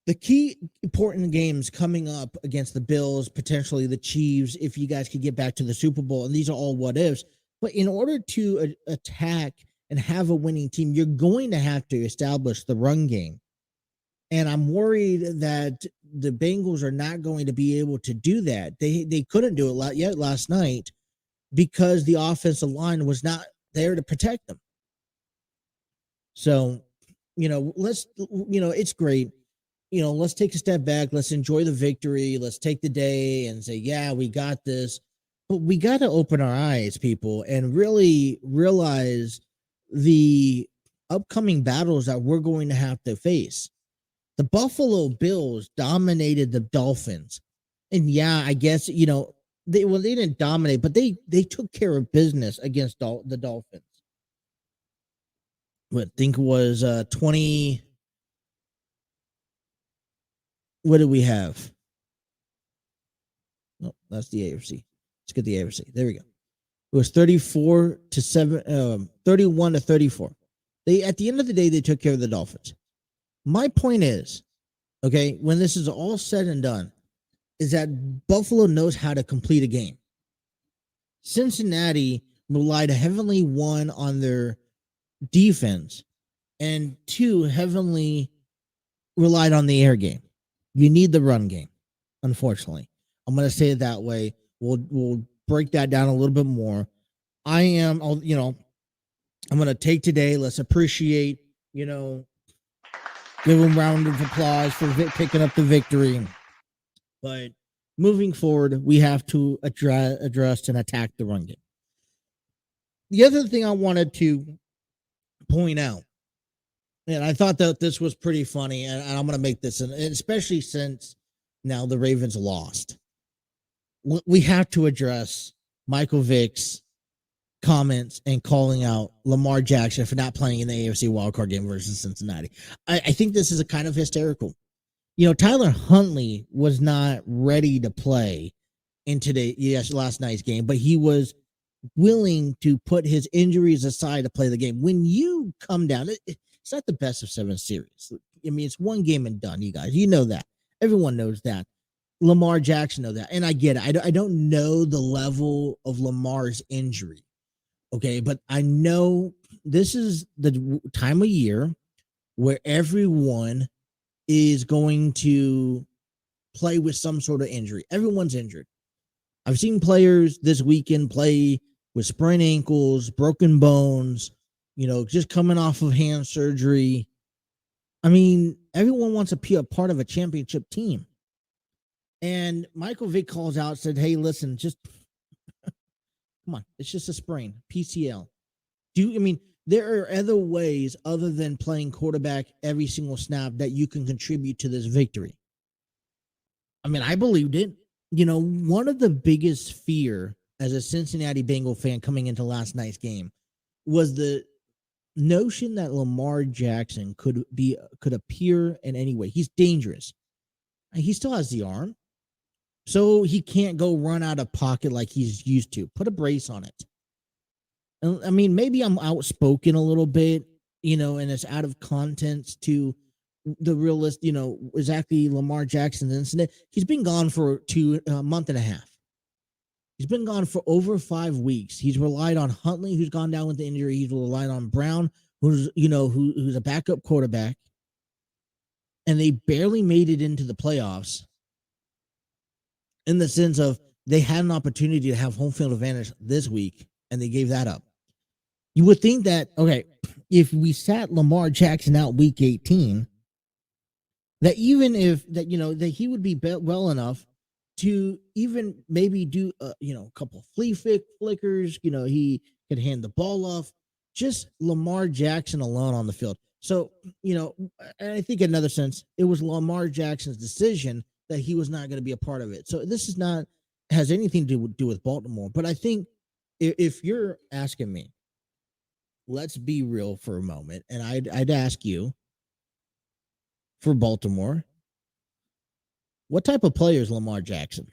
The key important games coming up against the Bills, potentially the Chiefs, if you guys could get back to the Super Bowl, and these are all what ifs. But in order to attack and have a winning team, you're going to have to establish the run game. And I'm worried that the Bengals are not going to be able to do that. They couldn't do it yet last night because the offensive line was not there to protect them. So, it's great. Let's take a step back. Let's enjoy the victory. Let's take the day and say, yeah, we got this. But we got to open our eyes, people, and really realize the upcoming battles that we're going to have to face. The Buffalo Bills dominated the Dolphins. And yeah, I guess, they didn't dominate, but they took care of business against the Dolphins. I think it was 20. What do we have? No, that's the AFC. Let's get the AFC. There we go. It was 31 to 34. At the end of the day, they took care of the Dolphins. My point is, okay, when this is all said and done, is that Buffalo knows how to complete a game. Cincinnati relied heavily, one, on their defense, and two, heavily relied on the air game. You need the run game, unfortunately. I'm going to say it that way. We'll break that down a little bit more. I'm going to take today. Let's appreciate, give them a round of applause for picking up the victory. But moving forward, we have to address and attack the run game. The other thing I wanted to point out, and I thought that this was pretty funny, and I'm going to make this, and especially since now the Ravens lost, we have to address Michael Vick's comments and calling out Lamar Jackson for not playing in the AFC Wildcard game versus Cincinnati. I think this is a kind of hysterical. Tyler Huntley was not ready to play in last night's game, but he was willing to put his injuries aside to play the game. When you come down, it's not the best of 7 series. I mean, it's one game and done, you guys. You know that. Everyone knows that. Lamar Jackson knows that. And I get it. I don't know the level of Lamar's injury. Okay, but I know this is the time of year where everyone is going to play with some sort of injury. Everyone's injured. I've seen players this weekend play with sprained ankles, broken bones, just coming off of hand surgery. I mean, everyone wants to be a part of a championship team. And Michael Vick calls out, said, hey, listen, just come on. It's just a sprain, PCL. There are other ways other than playing quarterback every single snap that you can contribute to this victory. I mean, I believed it. One of the biggest fear as a Cincinnati Bengal fan coming into last night's game was the notion that Lamar Jackson could appear in any way. He's dangerous. He still has the arm, so he can't go run out of pocket like he's used to. Put a brace on it. I mean, maybe I'm outspoken a little bit, and it's out of context to the realist, exactly Lamar Jackson's incident. He's been gone for a month and a half. He's been gone for over 5 weeks. He's relied on Huntley, who's gone down with the injury. He's relied on Brown, who's a backup quarterback. And they barely made it into the playoffs in the sense of they had an opportunity to have home field advantage this week, and they gave that up. You would think that, okay, if we sat Lamar Jackson out week 18, that even if that he would be well enough to even maybe do a couple flea flickers, he could hand the ball off, just Lamar Jackson alone on the field. So, I think in another sense, it was Lamar Jackson's decision that he was not going to be a part of it. So this is not has anything to do with Baltimore. But I think if you're asking me, let's be real for a moment, and I'd ask you, for Baltimore, what type of player is Lamar Jackson?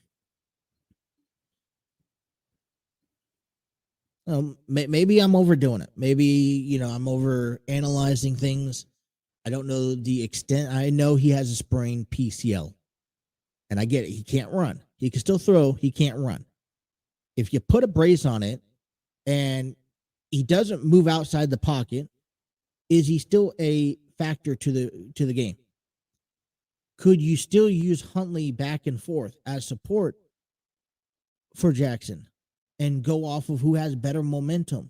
Maybe I'm overdoing it. Maybe, I'm over analyzing things. I don't know the extent. I know he has a sprained PCL, and I get it. He can't run. He can still throw. He can't run. If you put a brace on it and he doesn't move outside the pocket, is he still a factor to the game? Could you still use Huntley back and forth as support for Jackson and go off of who has better momentum?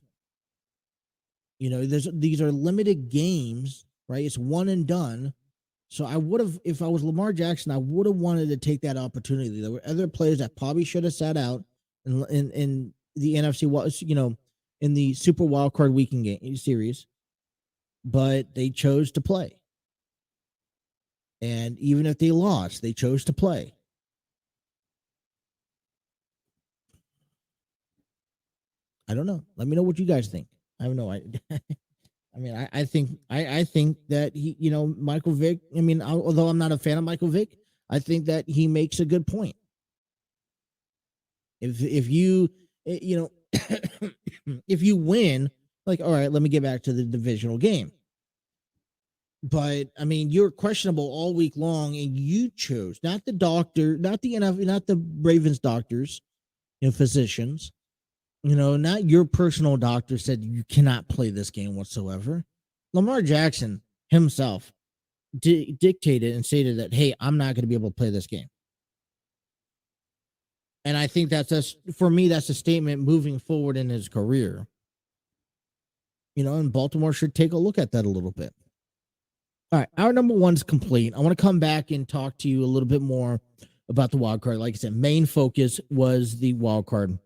These are limited games, right? It's one and done. So I would have, if I was Lamar Jackson, I would have wanted to take that opportunity. There were other players that probably should have sat out in the NFC, in the Super Wildcard Weekend game series, but they chose to play. And even if they lost, they chose to play. I don't know. Let me know what you guys think. I have no idea. I mean, I think that he, Michael Vick. I mean, although I'm not a fan of Michael Vick, I think that he makes a good point. If you if you win, like, all right, let me get back to the divisional game. But I mean, you're questionable all week long, and you chose not the doctor, not the NFL, not the Ravens doctors, physicians. Not your personal doctor said you cannot play this game whatsoever. Lamar Jackson himself dictated and stated that, hey, I'm not going to be able to play this game. And I think for me, that's a statement moving forward in his career. And Baltimore should take a look at that a little bit. All right, our number 1 is complete. I want to come back and talk to you a little bit more about the wild card. Like I said, main focus was the wild card.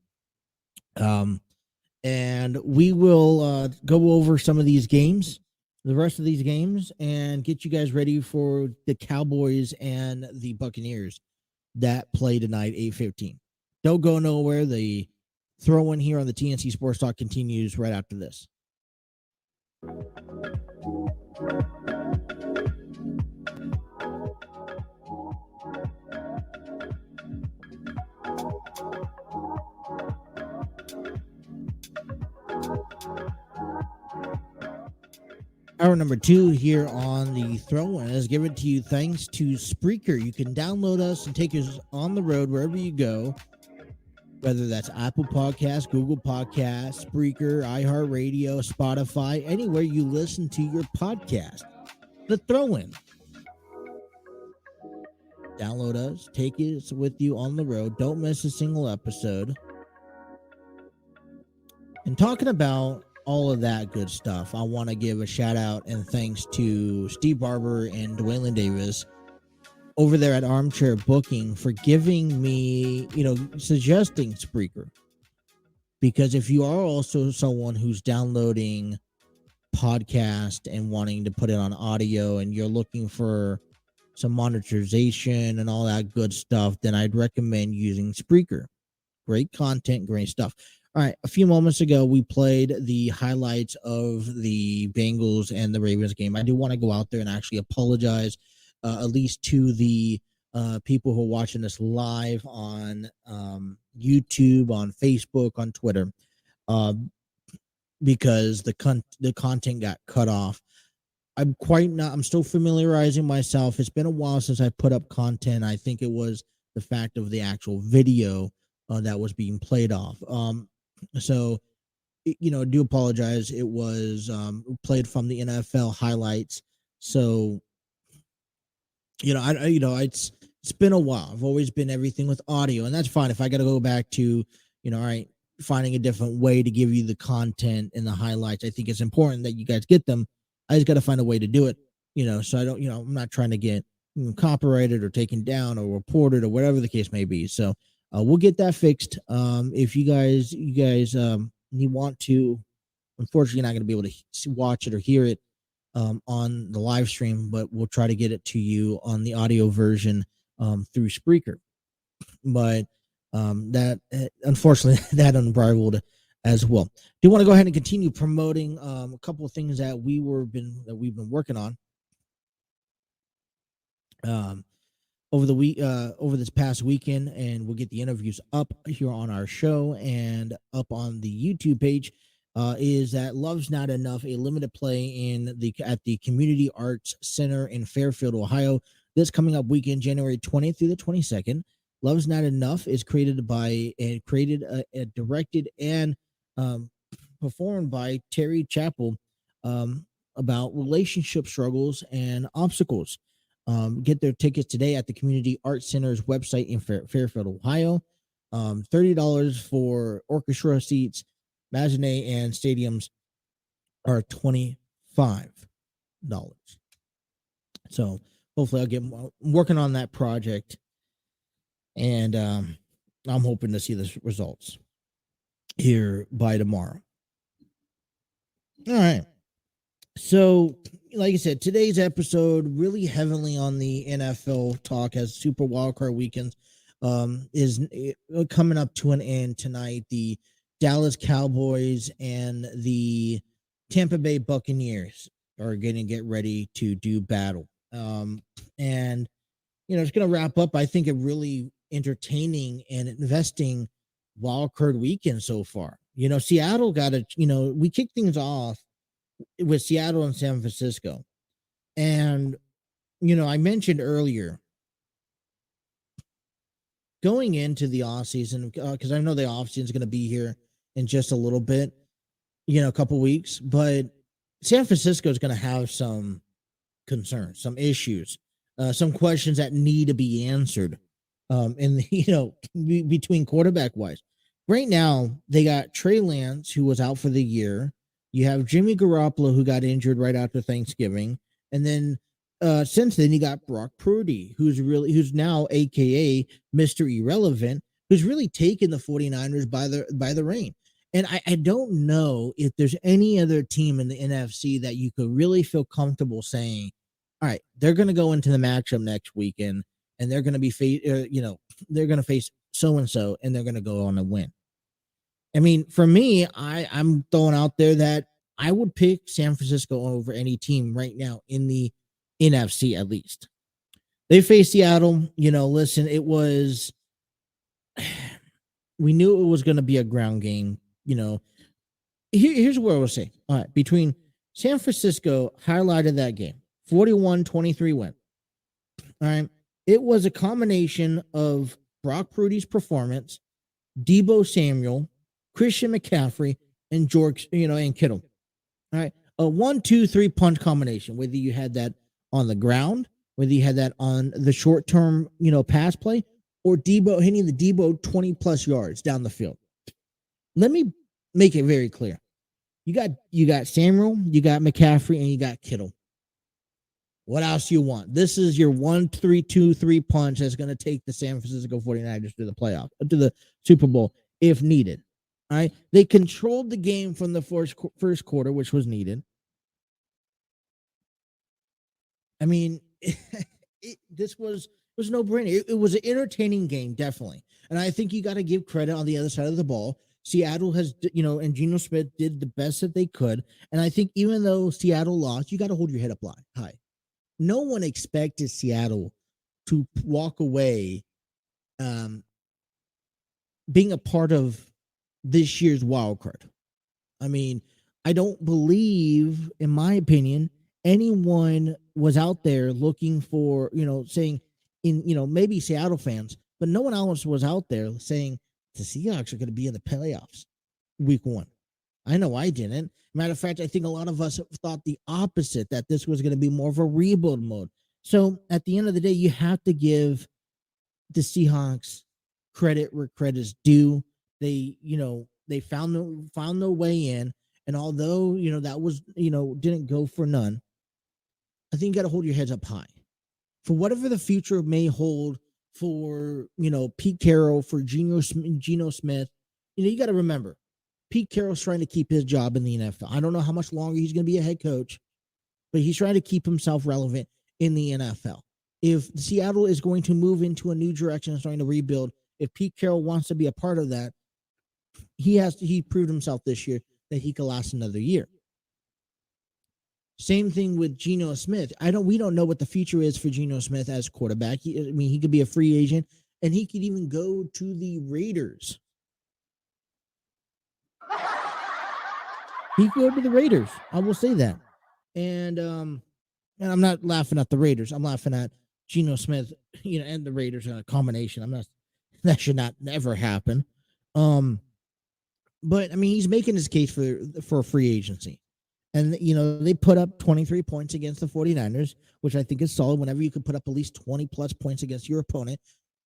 And we will go over some of these games, the rest of these games, and get you guys ready for the Cowboys and the Buccaneers that play tonight, 8:15. Don't go nowhere. The throw in here on the TNC Sports Talk continues right after this. Hour number 2 here on the throw-in is given to you thanks to Spreaker. You can download us and take us on the road wherever you go, whether that's Apple Podcasts, Google Podcasts, Spreaker, iHeartRadio, Spotify, anywhere you listen to your podcast. The throw-in. Download us, take us with you on the road. Don't miss a single episode. And talking about all of that good stuff, I want to give a shout out and thanks to Steve Barber and Dwayne Davis over there at Armchair Booking for giving me, suggesting Spreaker. Because if you are also someone who's downloading podcast and wanting to put it on audio and you're looking for some monetization and all that good stuff, then I'd recommend using Spreaker. Great content, great stuff. All right, a few moments ago, we played the highlights of the Bengals and the Ravens game. I do want to go out there and actually apologize, at least to the people who are watching this live on YouTube, on Facebook, on Twitter, because the content got cut off. I'm still familiarizing myself. It's been a while since I put up content. I think it was the fact of the actual video that was being played off. So, do apologize. It was played from the NFL highlights. So, it's been a while. I've always been everything with audio, and that's fine. If I got to go back to, all right, finding a different way to give you the content and the highlights, I think it's important that you guys get them. I just got to find a way to do it, so I don't, I'm not trying to get copyrighted or taken down or reported or whatever the case may be. So, we'll get that fixed. If you guys you want to, unfortunately, you're not going to be able to watch it or hear it on the live stream, but we'll try to get it to you on the audio version through Spreaker. But that unfortunately that unrivaled as well. Do want to go ahead and continue promoting a couple of things that we've been working on. Over the week, over this past weekend, and we'll get the interviews up here on our show and up on the YouTube page. Is that Love's Not Enough, a limited play at the Community Arts Center in Fairfield, Ohio. This coming up weekend, January 20th through the 22nd. Love's Not Enough is created, directed, and performed by Terry Chappell about relationship struggles and obstacles. Get their tickets today at the Community Arts Center's website in Fairfield, Ohio. $30 for orchestra seats. Matinee and stadiums are $25. So hopefully I'm working on that project. And I'm hoping to see the results here by tomorrow. All right. So, like I said, today's episode really heavily on the NFL talk as Super Wildcard weekends is coming up to an end tonight. The Dallas Cowboys and the Tampa Bay Buccaneers are going to get ready to do battle. And, it's going to wrap up, I think, a really entertaining and investing wildcard weekend so far. Seattle got we kicked things off with Seattle and San Francisco. And, I mentioned earlier going into the offseason, because I know the offseason is going to be here in just a little bit, a couple weeks, but San Francisco is going to have some concerns, some issues, some questions that need to be answered between quarterback wise. Right now, they got Trey Lance, who was out for the year. You have Jimmy Garoppolo, who got injured right after Thanksgiving. And then since then, you got Brock Purdy, who's now AKA Mr. Irrelevant, who's really taken the 49ers by the rein. And I don't know if there's any other team in the NFC that you could really feel comfortable saying, all right, they're going to go into the matchup next weekend and they're going to be they're going to face so-and-so and they're going to go on a win. I mean, for me, I'm throwing out there that I would pick San Francisco over any team right now in the NFC, at least. They faced Seattle. Listen, it was, we knew it was going to be a ground game. Here's what I will say. All right, between San Francisco highlighted that game, 41-23 win. All right, it was a combination of Brock Purdy's performance, Deebo Samuel, Christian McCaffrey, and George, and Kittle. All right. A 1-2-3 punch combination, whether you had that on the ground, whether you had that on the short-term, pass play, or Deebo hitting the Deebo 20+ yards down the field. Let me make it very clear. You got Samuel, you got McCaffrey, and you got Kittle. What else do you want? This is your 1-3-2-3 punch that's going to take the San Francisco 49ers to the playoff, to the Super Bowl if needed. All right. They controlled the game from the first quarter, which was needed. I mean, this was no brainer. It was an entertaining game, definitely. And I think you got to give credit on the other side of the ball. Seattle has, and Geno Smith did the best that they could. And I think even though Seattle lost, you got to hold your head up high. No one expected Seattle to walk away being a part of this year's wild card. I mean, I don't believe, in my opinion, anyone was out there looking for, saying maybe Seattle fans, but no one else was out there saying the Seahawks are going to be in the playoffs week 1. I know I didn't. Matter of fact, I think a lot of us thought the opposite, that this was going to be more of a rebuild mode. So at the end of the day, you have to give the Seahawks credit where credit's due. They found their way in, and although that was didn't go for none, I think you got to hold your heads up high for whatever the future may hold for Pete Carroll, for Geno Smith. You got to remember, Pete Carroll's trying to keep his job in the NFL. I don't know how much longer he's going to be a head coach, but he's trying to keep himself relevant in the NFL. If Seattle is going to move into a new direction and starting to rebuild, if Pete Carroll wants to be a part of that, he proved himself this year that he could last another year. Same thing with Geno Smith. We don't know what the future is for Geno Smith as quarterback. He could be a free agent, and he could even go to the Raiders. He could go to the Raiders. I will say that. And I'm not laughing at the Raiders. I'm laughing at Geno Smith, and the Raiders in a combination. That should not never happen. But I mean, he's making his case for free agency. And, they put up 23 points against the 49ers, which I think is solid. Whenever you could put up at least 20 plus points against your opponent,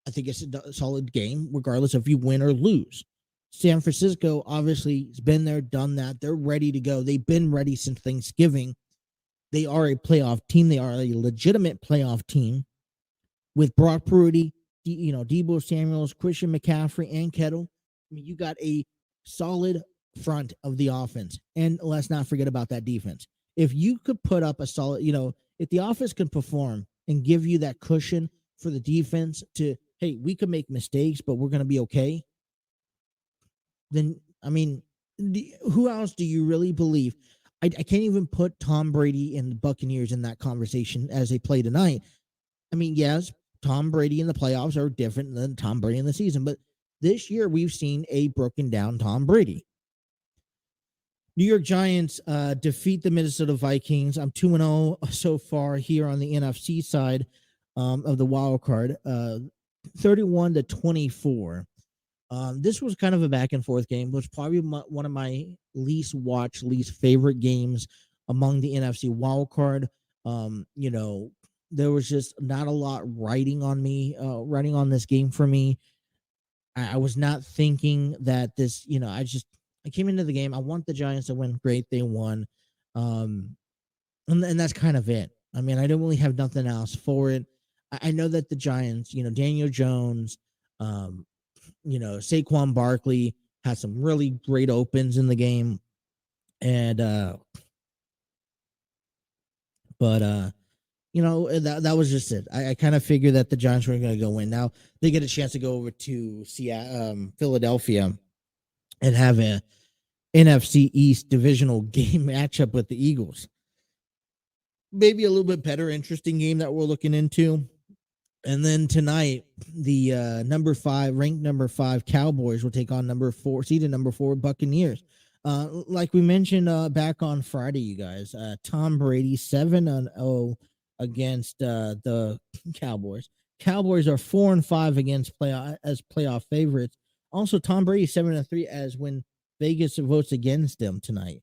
I think it's a solid game, regardless if you win or lose. San Francisco obviously has been there, done that. They're ready to go. They've been ready since Thanksgiving. They are a playoff team. They are a legitimate playoff team with Brock Purdy, Debo Samuels, Christian McCaffrey, and Kettle. I mean, you got a solid front of the offense. And let's not forget about that defense. If you could put up a solid, if the offense can perform and give you that cushion for the defense to, hey, we could make mistakes, but we're going to be okay, then, I mean, who else do you really believe? I can't even put Tom Brady and the Buccaneers in that conversation as they play tonight. I mean, yes, Tom Brady in the playoffs are different than Tom Brady in the season, but this year we've seen a broken down Tom Brady. New York Giants defeat the Minnesota Vikings. I'm 2-0 so far here on the NFC side of the wild card, 31-24. This was kind of a back and forth game. It was probably one of my least favorite games among the NFC wild card. There was just not a lot writing on this game for me. I was not thinking that this, I came into the game. I want the Giants to win. Great. They won. And that's kind of it. I mean, I didn't really have nothing else for it. I know that the Giants, Daniel Jones, Saquon Barkley had some really great opens in the game. And, that was just it. I kind of figured that the Giants were going to go win. Now they get a chance to go over to Philadelphia and have a NFC East divisional game matchup with the Eagles. Maybe a little bit better, interesting game that we're looking into. And then tonight, the ranked number 5 Cowboys will take on seeded number 4 Buccaneers. Like we mentioned back on Friday, you guys, Tom Brady 7-0 against the Cowboys. Cowboys are 4-5 against playoff favorites. Also, Tom Brady 7-3 as when Vegas votes against them tonight.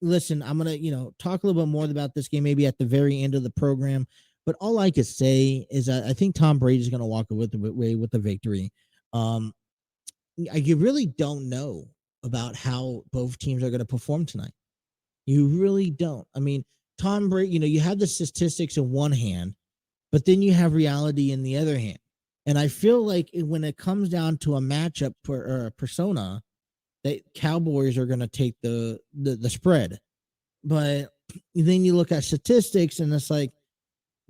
Listen, I'm gonna talk a little bit more about this game maybe at the very end of the program. But all I could say is that I think Tom Brady is going to walk away with the victory. You really don't know about how both teams are going to perform tonight. You really don't. I mean, Tom Brady, you have the statistics in one hand, but then you have reality in the other hand. And I feel like when it comes down to a matchup persona, that Cowboys are going to take the spread. But then you look at statistics and it's like,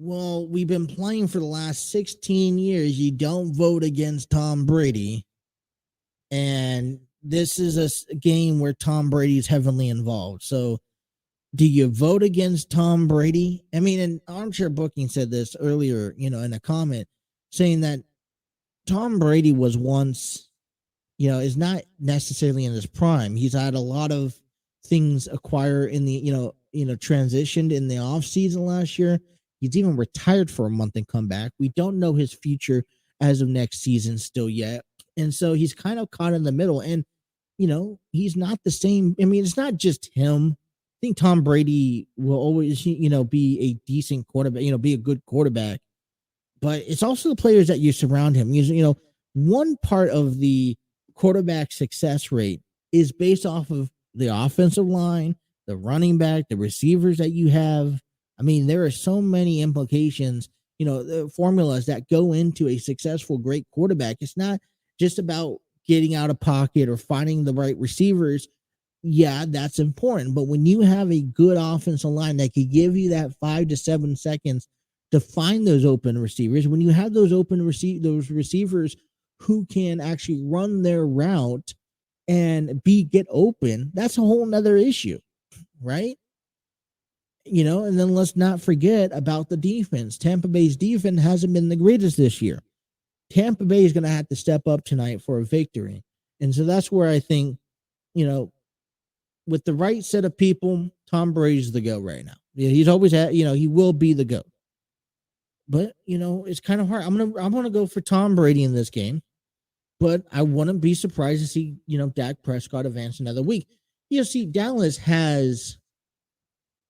well, we've been playing for the last 16 years. You don't vote against Tom Brady. And this is a game where Tom Brady is heavily involved. So do you vote against Tom Brady? I mean, and Armchair Booking said this earlier, in a comment saying that Tom Brady was once, is not necessarily in his prime. He's had a lot of things acquire in the, transitioned in the offseason last year. He's even retired for a month and come back. We don't know his future as of next season still yet. And so he's kind of caught in the middle. And, he's not the same. I mean, it's not just him. I think Tom Brady will always, be a decent quarterback, be a good quarterback. But it's also the players that you surround him. One part of the quarterback success rate is based off of the offensive line, the running back, the receivers that you have. I mean, there are so many implications, the formulas that go into a successful, great quarterback. It's not just about getting out of pocket or finding the right receivers. Yeah, that's important. But when you have a good offensive line that can give you that 5 to 7 seconds to find those open receivers, when you have those those receivers who can actually run their route and get open, that's a whole nother issue, right? And then let's not forget about the defense. Tampa Bay's defense hasn't been the greatest this year. Tampa Bay is going to have to step up tonight for a victory. And so that's where I think, with the right set of people, Tom Brady's the GOAT right now. He's always had, he will be the GOAT. But, it's kind of hard. I'm going to go for Tom Brady in this game. But I wouldn't be surprised to see, Dak Prescott advance another week. See, Dallas has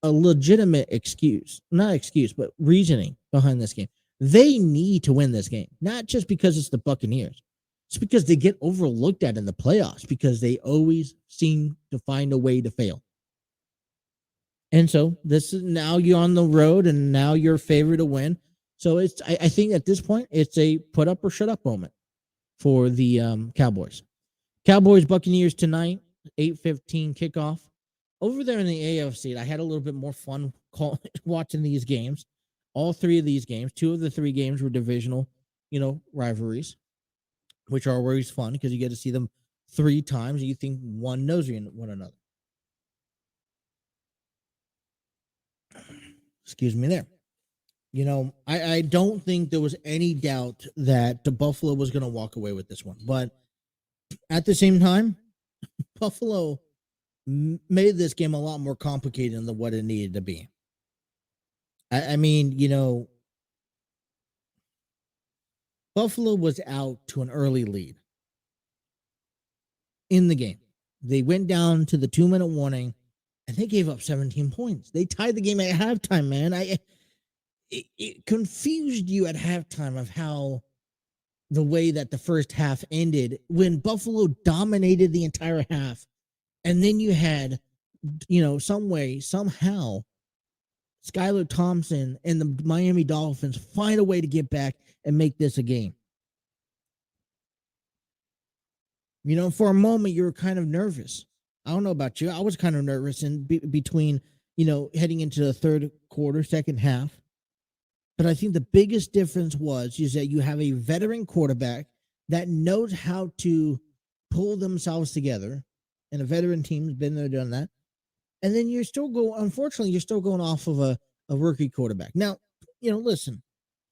a legitimate but reasoning behind this game. They need to win this game, not just because it's the Buccaneers. It's because they get overlooked at in the playoffs because they always seem to find a way to fail. And so this is now you're on the road and now you're favored to win. So I think at this point, it's a put up or shut up moment for the Cowboys. Cowboys Buccaneers tonight, 8:15 kickoff. Over there in the AFC, I had a little bit more fun watching these games. All three of these games, 2 of the 3 games were divisional, rivalries, which are always fun because you get to see them 3 times and you think one knows one another. Excuse me there. I don't think there was any doubt that the Buffalo was going to walk away with this one. But at the same time, Buffalo made this game a lot more complicated than what it needed to be. I mean, Buffalo was out to an early lead in the game. They went down to the 2-minute warning, and they gave up 17 points. They tied the game at halftime, man. It confused you at halftime of how the way that the first half ended when Buffalo dominated the entire half. And then you had, somehow, Skylar Thompson and the Miami Dolphins find a way to get back and make this a game. For a moment, you were kind of nervous. I don't know about you. I was kind of nervous between, heading into the third quarter, second half. But I think the biggest difference is that you have a veteran quarterback that knows how to pull themselves together, and a veteran team has been there, done that. And then you're still going off of a rookie quarterback. Now, listen,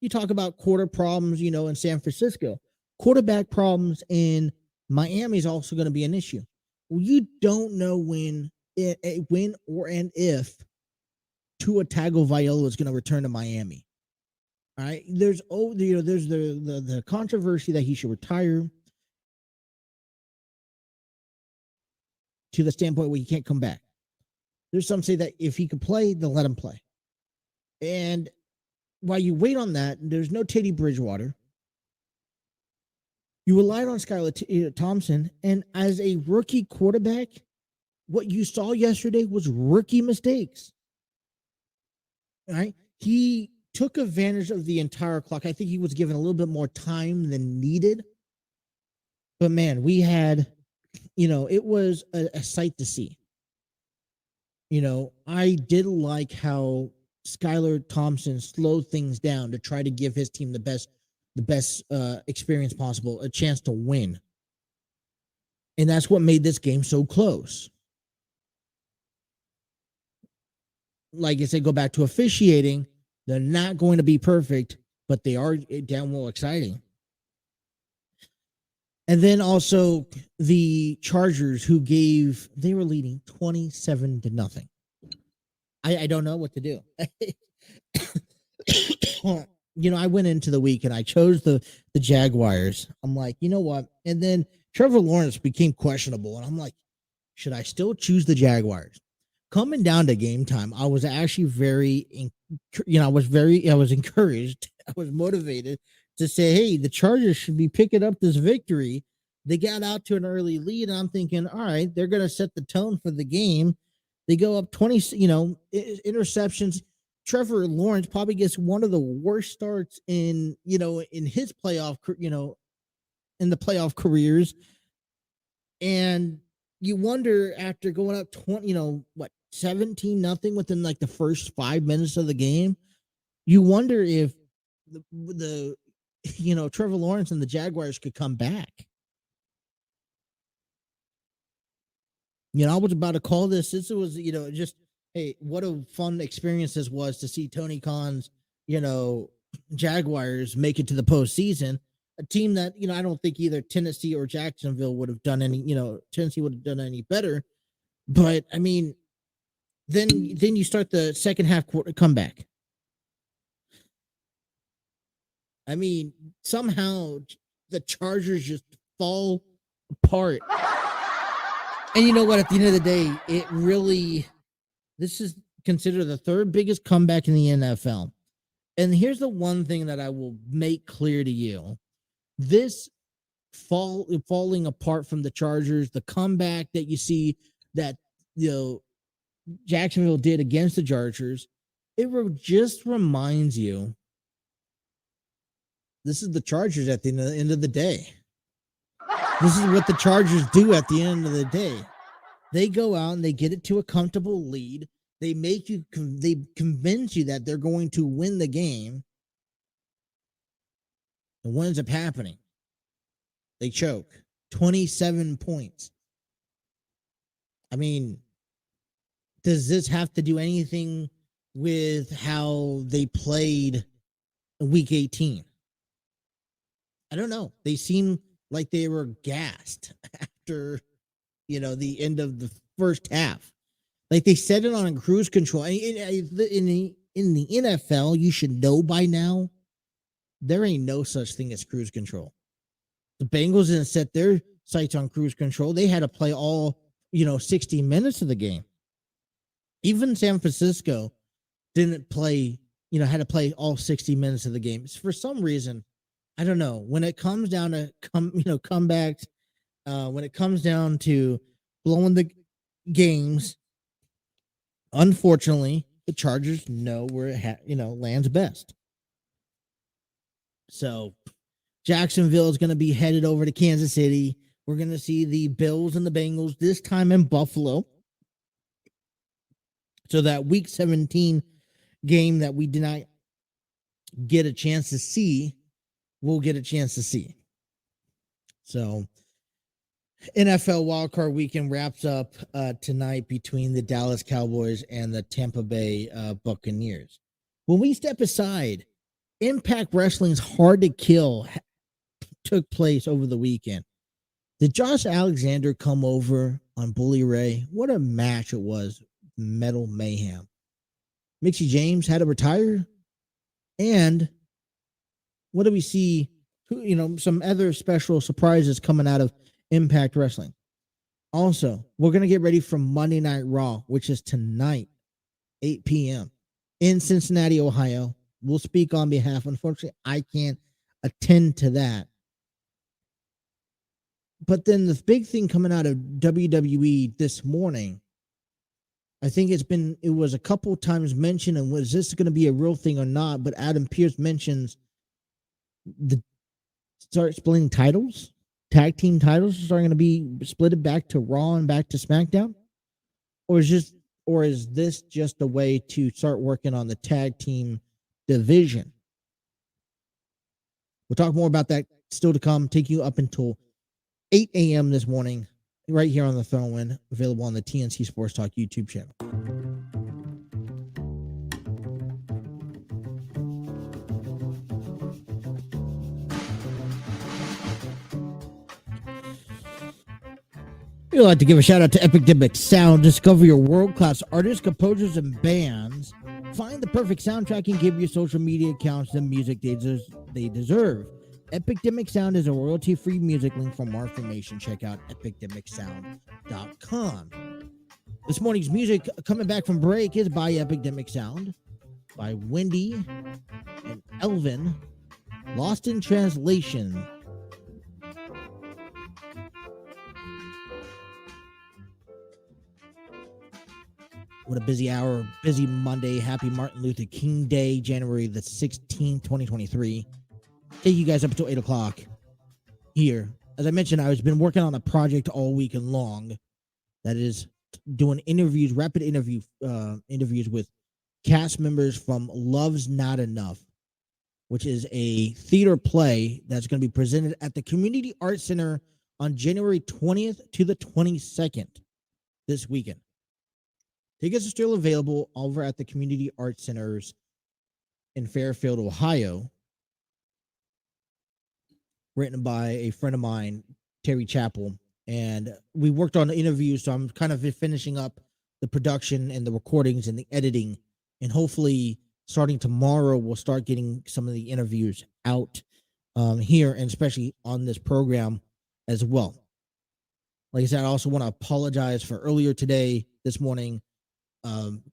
you talk about quarter problems, in San Francisco. Quarterback problems in Miami is also going to be an issue. Well, you don't know when or if Tua Tagovailoa is going to return to Miami. All right, there's the controversy that he should retire to the standpoint where he can't come back. There's some say that if he could play, they'll let him play. And while you wait on that, there's no Teddy Bridgewater. You relied on Skylar Thompson, and as a rookie quarterback, what you saw yesterday was rookie mistakes. All right, he took advantage of the entire clock. I think he was given a little bit more time than needed. But man, we had, it was a sight to see. I did like how Skylar Thompson slowed things down to try to give his team the best experience possible, a chance to win. And that's what made this game so close. Like I said, go back to officiating. They're not going to be perfect, but they are damn well exciting. And then also the Chargers, they were leading 27-0. I don't know what to do. I went into the week and I chose the Jaguars. I'm like, you know what? And then Trevor Lawrence became questionable. And I'm like, should I still choose the Jaguars? Coming down to game time, I was actually I was encouraged. I was motivated to say, hey, the Chargers should be picking up this victory. They got out to an early lead, and I'm thinking, all right, they're going to set the tone for the game. They go up 20, interceptions. Trevor Lawrence probably gets one of the worst starts in his playoff, in the playoff careers. And you wonder, after going up 17-0 within like the first 5 minutes of the game, you wonder if the Trevor Lawrence and the Jaguars could come back. I was about to call this. This was, just, hey, what a fun experience this was to see Tony Khan's, Jaguars make it to the postseason. A team that, I don't think either Tennessee or Jacksonville would have done any, Tennessee would have done any better. But, I mean, then you start the second half comeback. I mean, somehow the Chargers just fall apart. And you know what? At the end of the day, this is considered the third biggest comeback in the NFL. And here's the one thing that I will make clear to you. This falling apart from the Chargers, the comeback that you see that, Jacksonville did against the Chargers, it just reminds you This is the Chargers at the end of the day. This is what the Chargers do at the end of the day. They go out and they get it to a comfortable lead. They make you, they convince you that they're going to win the game. And what ends up happening? They choke. 27 points. I mean, does this have to do anything with how they played in week 18? I don't know. They seem like they were gassed after, the end of the first half. Like they set it on cruise control. In the NFL, you should know by now, there ain't no such thing as cruise control. The Bengals didn't set their sights on cruise control. They had to play all, 60 minutes of the game. Even San Francisco didn't play, had to play all 60 minutes of the game. For some reason, I don't know. When it comes down to comebacks, when it comes down to blowing the games, unfortunately, the Chargers know where it lands best. So Jacksonville is going to be headed over to Kansas City. We're going to see the Bills and the Bengals this time in Buffalo. So that week 17 game that we did not get a chance to see, we'll get a chance to see. So NFL Wildcard Weekend wraps up tonight between the Dallas Cowboys and the Tampa Bay Buccaneers. When we step aside, Impact Wrestling's Hard to Kill took place over the weekend. Did Josh Alexander come over on Bully Ray? What a match it was. Metal Mayhem. Mixie James had to retire. And what do we see? Some other special surprises coming out of Impact Wrestling. Also, we're going to get ready for Monday Night Raw, which is tonight, 8 p.m. in Cincinnati, Ohio. We'll speak on behalf. Unfortunately, I can't attend to that. But then the big thing coming out of WWE this morning, I think it was a couple times mentioned, and was this going to be a real thing or not? But Adam Pearce mentions start splitting titles, tag team titles are starting to be split back to Raw and back to SmackDown, or is this just a way to start working on the tag team division? We'll talk more about that still to come. Take you up until 8 a.m. this morning, right here on the Throw-In, available on the TNC Sports Talk YouTube channel. We'd like to give a shout out to Epidemic Sound. Discover your world-class artists, composers, and bands. Find the perfect soundtrack and give your social media accounts the music they deserve. Epidemic Sound is a royalty-free music link. For more information, check out epidemicsound.com. This morning's music coming back from break is by Epidemic Sound, by Wendy and Elvin, Lost in Translation. What a busy hour, busy Monday. Happy Martin Luther King Day, January the 16th, 2023. Take you guys up until 8 o'clock here. As I mentioned, I've been working on a project all weekend long that is doing interviews, rapid interviews with cast members from Love's Not Enough, which is a theater play that's going to be presented at the Community Arts Center on January 20th to the 22nd this weekend. Tickets are still available over at the Community Arts Centers in Fairfield, Ohio. Written by a friend of mine, Terry Chappell. And we worked on the interviews, so I'm kind of finishing up the production and the recordings and the editing. And hopefully, starting tomorrow, we'll start getting some of the interviews out here, and especially on this program as well. Like I said, I also want to apologize for earlier this morning,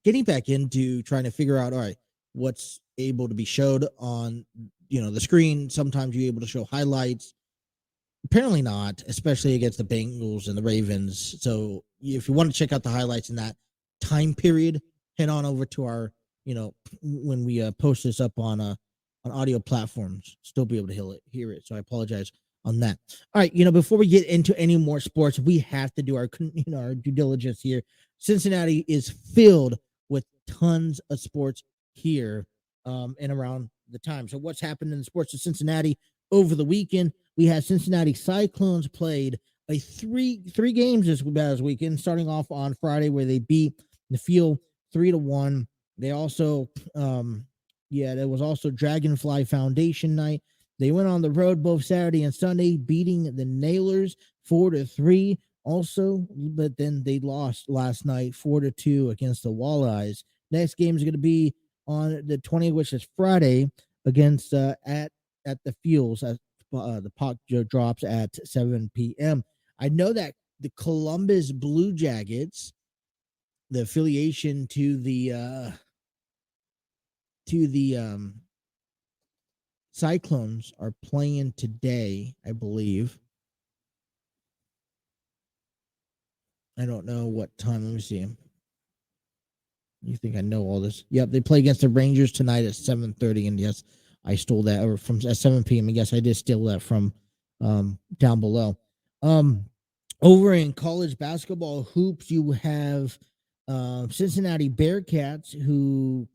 getting back into trying to figure out, all right, what's able to be showed on the screen. Sometimes you're able to show highlights. Apparently not, especially against the Bengals and the Ravens. So if you want to check out the highlights in that time period, head on over to our, when we post this up on on audio platforms still be able to hear it. So I apologize on that. All right, before we get into any more sports, we have to do our our due diligence here. Cincinnati is filled with tons of sports here and around the time. So what's happened in the sports of Cincinnati over the weekend? We had Cincinnati Cyclones played a three games this weekend, starting off on Friday where they beat the Field 3-1. They also there was also Dragonfly Foundation night. They went on the road both Saturday and Sunday, beating the Nailers 4-3 also, but then they lost last night 4-2 against the Walleyes. Next game is going to be on the 20th, which is Friday, against at the Fields. The puck drops at 7 p.m. I know that the Columbus Blue Jackets, the affiliation to the Cyclones, are playing today, I believe. I don't know what time. Let me see. You think I know all this? Yep, they play against the Rangers tonight at 7:30, and yes, I stole that or from at 7 p.m. And yes, I did steal that from down below. Over in college basketball hoops, you have Cincinnati Bearcats who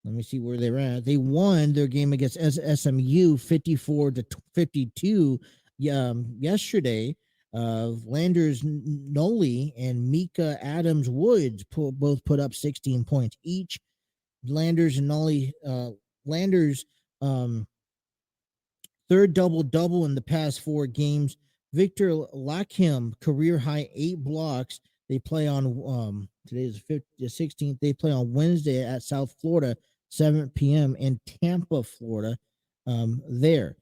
let me see where they're at. They won their game against SMU 54-52 yesterday. Landers Noli and Mika Adams Woods both put up 16 points each. Landers and Noli third double-double in the past 4 games. Victor Lakim, career high 8 blocks. They play on today is the 16th. They play on Wednesday at South Florida, 7 p.m. in Tampa, Florida. There.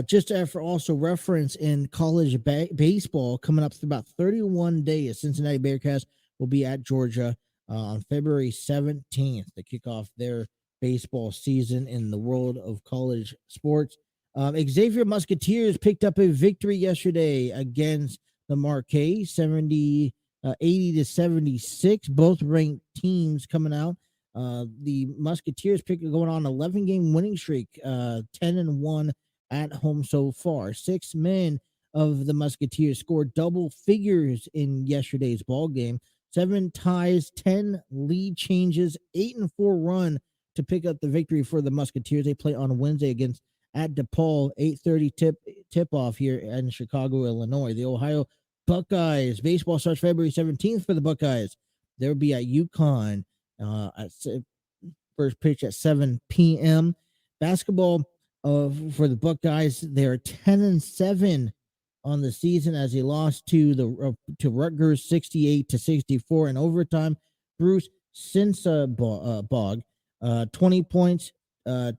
Just for also reference in college baseball, coming up for about 31 days, Cincinnati Bearcats will be at Georgia on February 17th to kick off their baseball season in the world of college sports. Xavier Musketeers picked up a victory yesterday against the Marquette, 80-76. Both ranked teams coming out. The Musketeers going on 11-game winning streak, 10-1 at home so far. 6 men of the Musketeers scored double figures in yesterday's ball game. 7 ties, 10 lead changes, 8-4 run to pick up the victory for the Musketeers. They play on Wednesday against at DePaul, 8:30 tip off here in Chicago, Illinois. The Ohio Buckeyes baseball starts February 17th for the Buckeyes. They'll be at UConn at first pitch at 7 p.m. Basketball for the Buckeyes, they're 10-7 on the season as they lost to Rutgers 68-64 in overtime. Bruce Sinsabog, 20 points, 2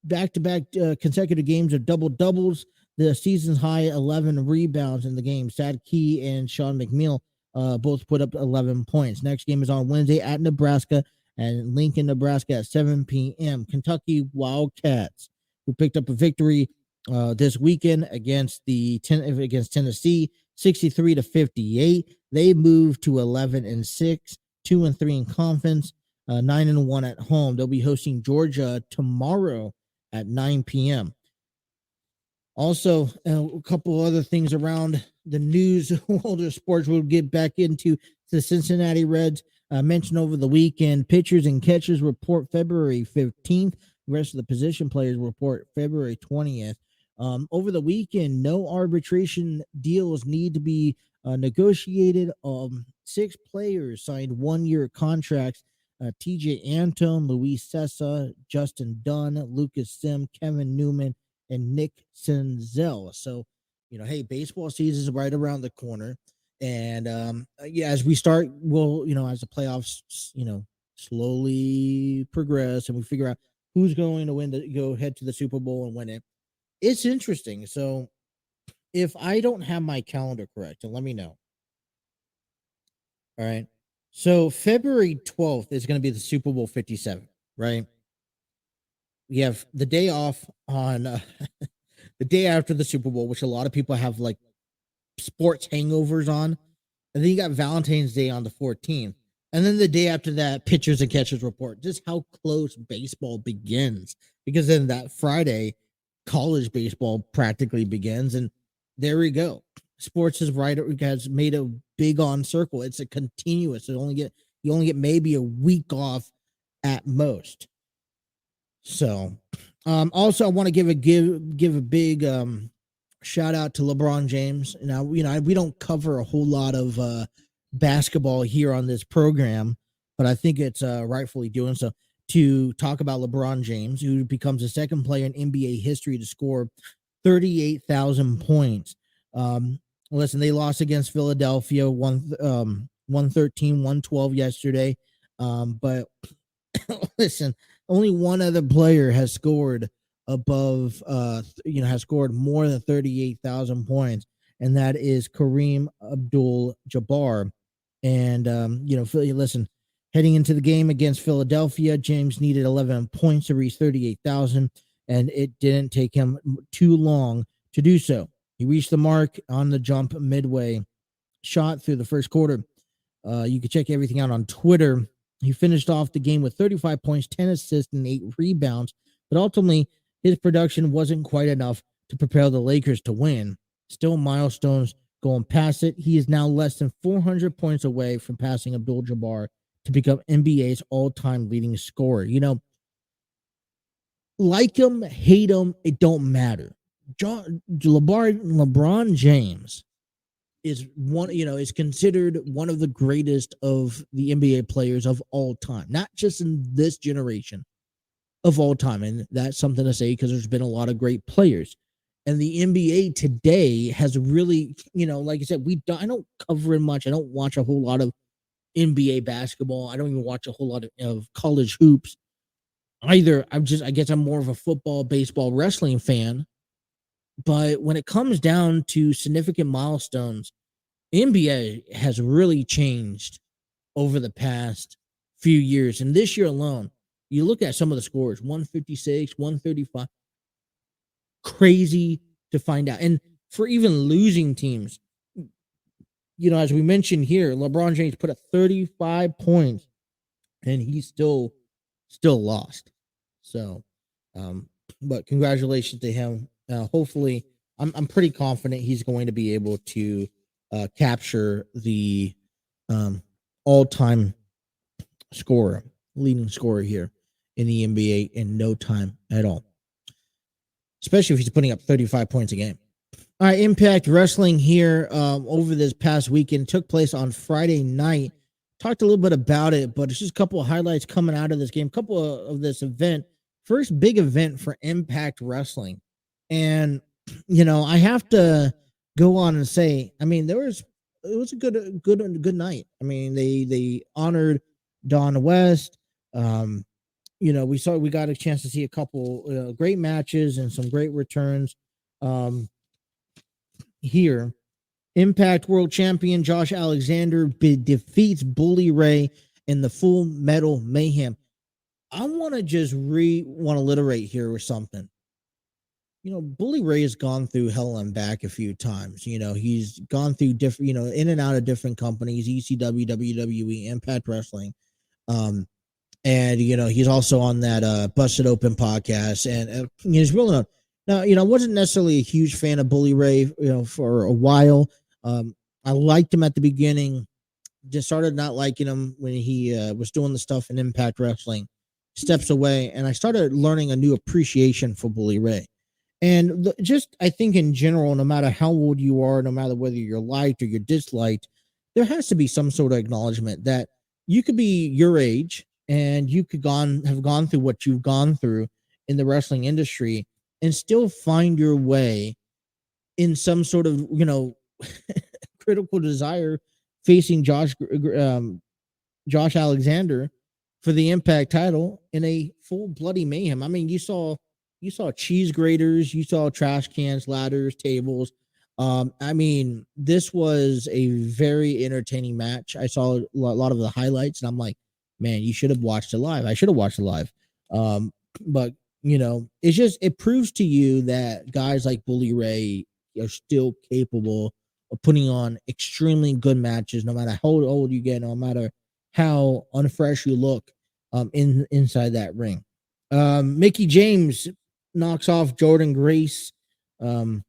back-to-back consecutive games of double doubles. The season's high 11 rebounds in the game. Sad Key and Sean McNeil both put up 11 points. Next game is on Wednesday at Nebraska and Lincoln, Nebraska at 7 p.m. Kentucky Wildcats, who picked up a victory this weekend against Tennessee, 63-58. They moved to 11-6, 2-3 in conference, 9-1 at home. They'll be hosting Georgia tomorrow at 9 p.m. Also, a couple other things around the news world of sports we'll get back into. The Cincinnati Reds mentioned over the weekend. Pitchers and catchers report February 15th. The rest of the position players report February 20th. Over the weekend, no arbitration deals need to be negotiated. 6 players signed 1-year contracts. TJ Antone, Luis Cessa, Justin Dunn, Lucas Sim, Kevin Newman, and Nick Senzel. So, hey, baseball season is right around the corner. And as we start, as the playoffs, slowly progress and we figure out who's going to go head to the Super Bowl and win it. It's interesting. So if I don't have my calendar correct, let me know. All right. So February 12th is going to be the Super Bowl 57, right? We have the day off on the day after the Super Bowl, which a lot of people have like sports hangovers on. And then you got Valentine's Day on the 14th. And then the day after that, pitchers and catchers report. Just how close baseball begins. Because then that Friday, college baseball practically begins. And there we go. Sports has made a big on circle. It's a continuous. You only get maybe a week off at most. So also I want to give a big shout out to LeBron James. Now, we don't cover a whole lot of basketball here on this program, but I think it's rightfully doing so to talk about LeBron James, who becomes the second player in NBA history to score 38,000 points. Listen, they lost against Philadelphia 113-112 yesterday. But listen, only one other player has scored above has scored more than 38,000 points, and that is Kareem Abdul-Jabbar. And listen, heading into the game against Philadelphia, James needed 11 points to reach 38,000, and it didn't take him too long to do so. He reached the mark on the jump midway shot through the first quarter. You can check everything out on Twitter. He finished off the game with 35 points, 10 assists, and 8 rebounds, but ultimately his production wasn't quite enough to propel the Lakers to win. Still milestones going past it. He is now less than 400 points away from passing Abdul-Jabbar to become NBA's all-time leading scorer. Like him, hate him, it don't matter. LeBron James is is considered one of the greatest of the NBA players of all time, not just in this generation, of all time. And that's something to say because there's been a lot of great players. And the NBA today has really, like I said, I don't cover it much. I don't watch a whole lot of NBA basketball. I don't even watch a whole lot of college hoops either. I guess I'm more of a football, baseball, wrestling fan. But when it comes down to significant milestones, NBA has really changed over the past few years. And this year alone, you look at some of the scores, 156, 135, crazy to find out. And for even losing teams, as we mentioned here, LeBron James put up 35 points and he still lost. So, but congratulations to him. Hopefully, I'm pretty confident he's going to be able to capture the all-time leading scorer here in the NBA in no time at all, especially if he's putting up 35 points a game. All right, Impact Wrestling here over this past weekend took place on Friday night. Talked a little bit about it, but it's just a couple of highlights coming out of this game, couple of this event. First big event for Impact Wrestling. And, I have to go on and say, it was a good night. They honored Don West. We got a chance to see a couple great matches and some great returns here. Impact World Champion Josh Alexander defeats Bully Ray in the Full Metal Mayhem. I want to just alliterate here with something. Bully Ray has gone through hell and back a few times. He's gone through different, in and out of different companies, ECW, WWE, Impact Wrestling. And, he's also on that Busted Open podcast. And he's really not. Now, I wasn't necessarily a huge fan of Bully Ray, for a while. I liked him at the beginning. Just started not liking him when he was doing the stuff in Impact Wrestling. Steps away. And I started learning a new appreciation for Bully Ray. And I think in general, no matter how old you are, no matter whether you're liked or you're disliked, there has to be some sort of acknowledgement that you could be your age and you could have gone through what you've gone through in the wrestling industry and still find your way in some sort of, critical desire facing Josh Alexander for the Impact title in a full bloody mayhem. You saw cheese graters, you saw trash cans, ladders, tables. This was a very entertaining match. I saw a lot of the highlights, and I'm like, man, you should have watched it live. I should have watched it live. But it proves to you that guys like Bully Ray are still capable of putting on extremely good matches, no matter how old you get, no matter how unfresh you look inside that ring. Mickey James knocks off Jordan Grace on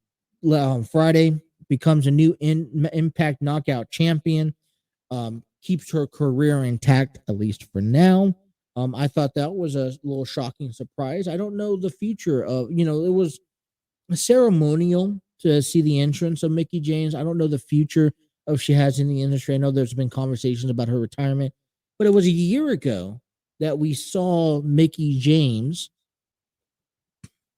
Friday, becomes a new Impact Knockout champion, keeps her career intact, at least for now. I thought that was a little shocking surprise. I don't know the future of, it was ceremonial to see the entrance of Mickey James. I don't know the future of she has in the industry. I know there's been conversations about her retirement, but it was a year ago that we saw Mickey James,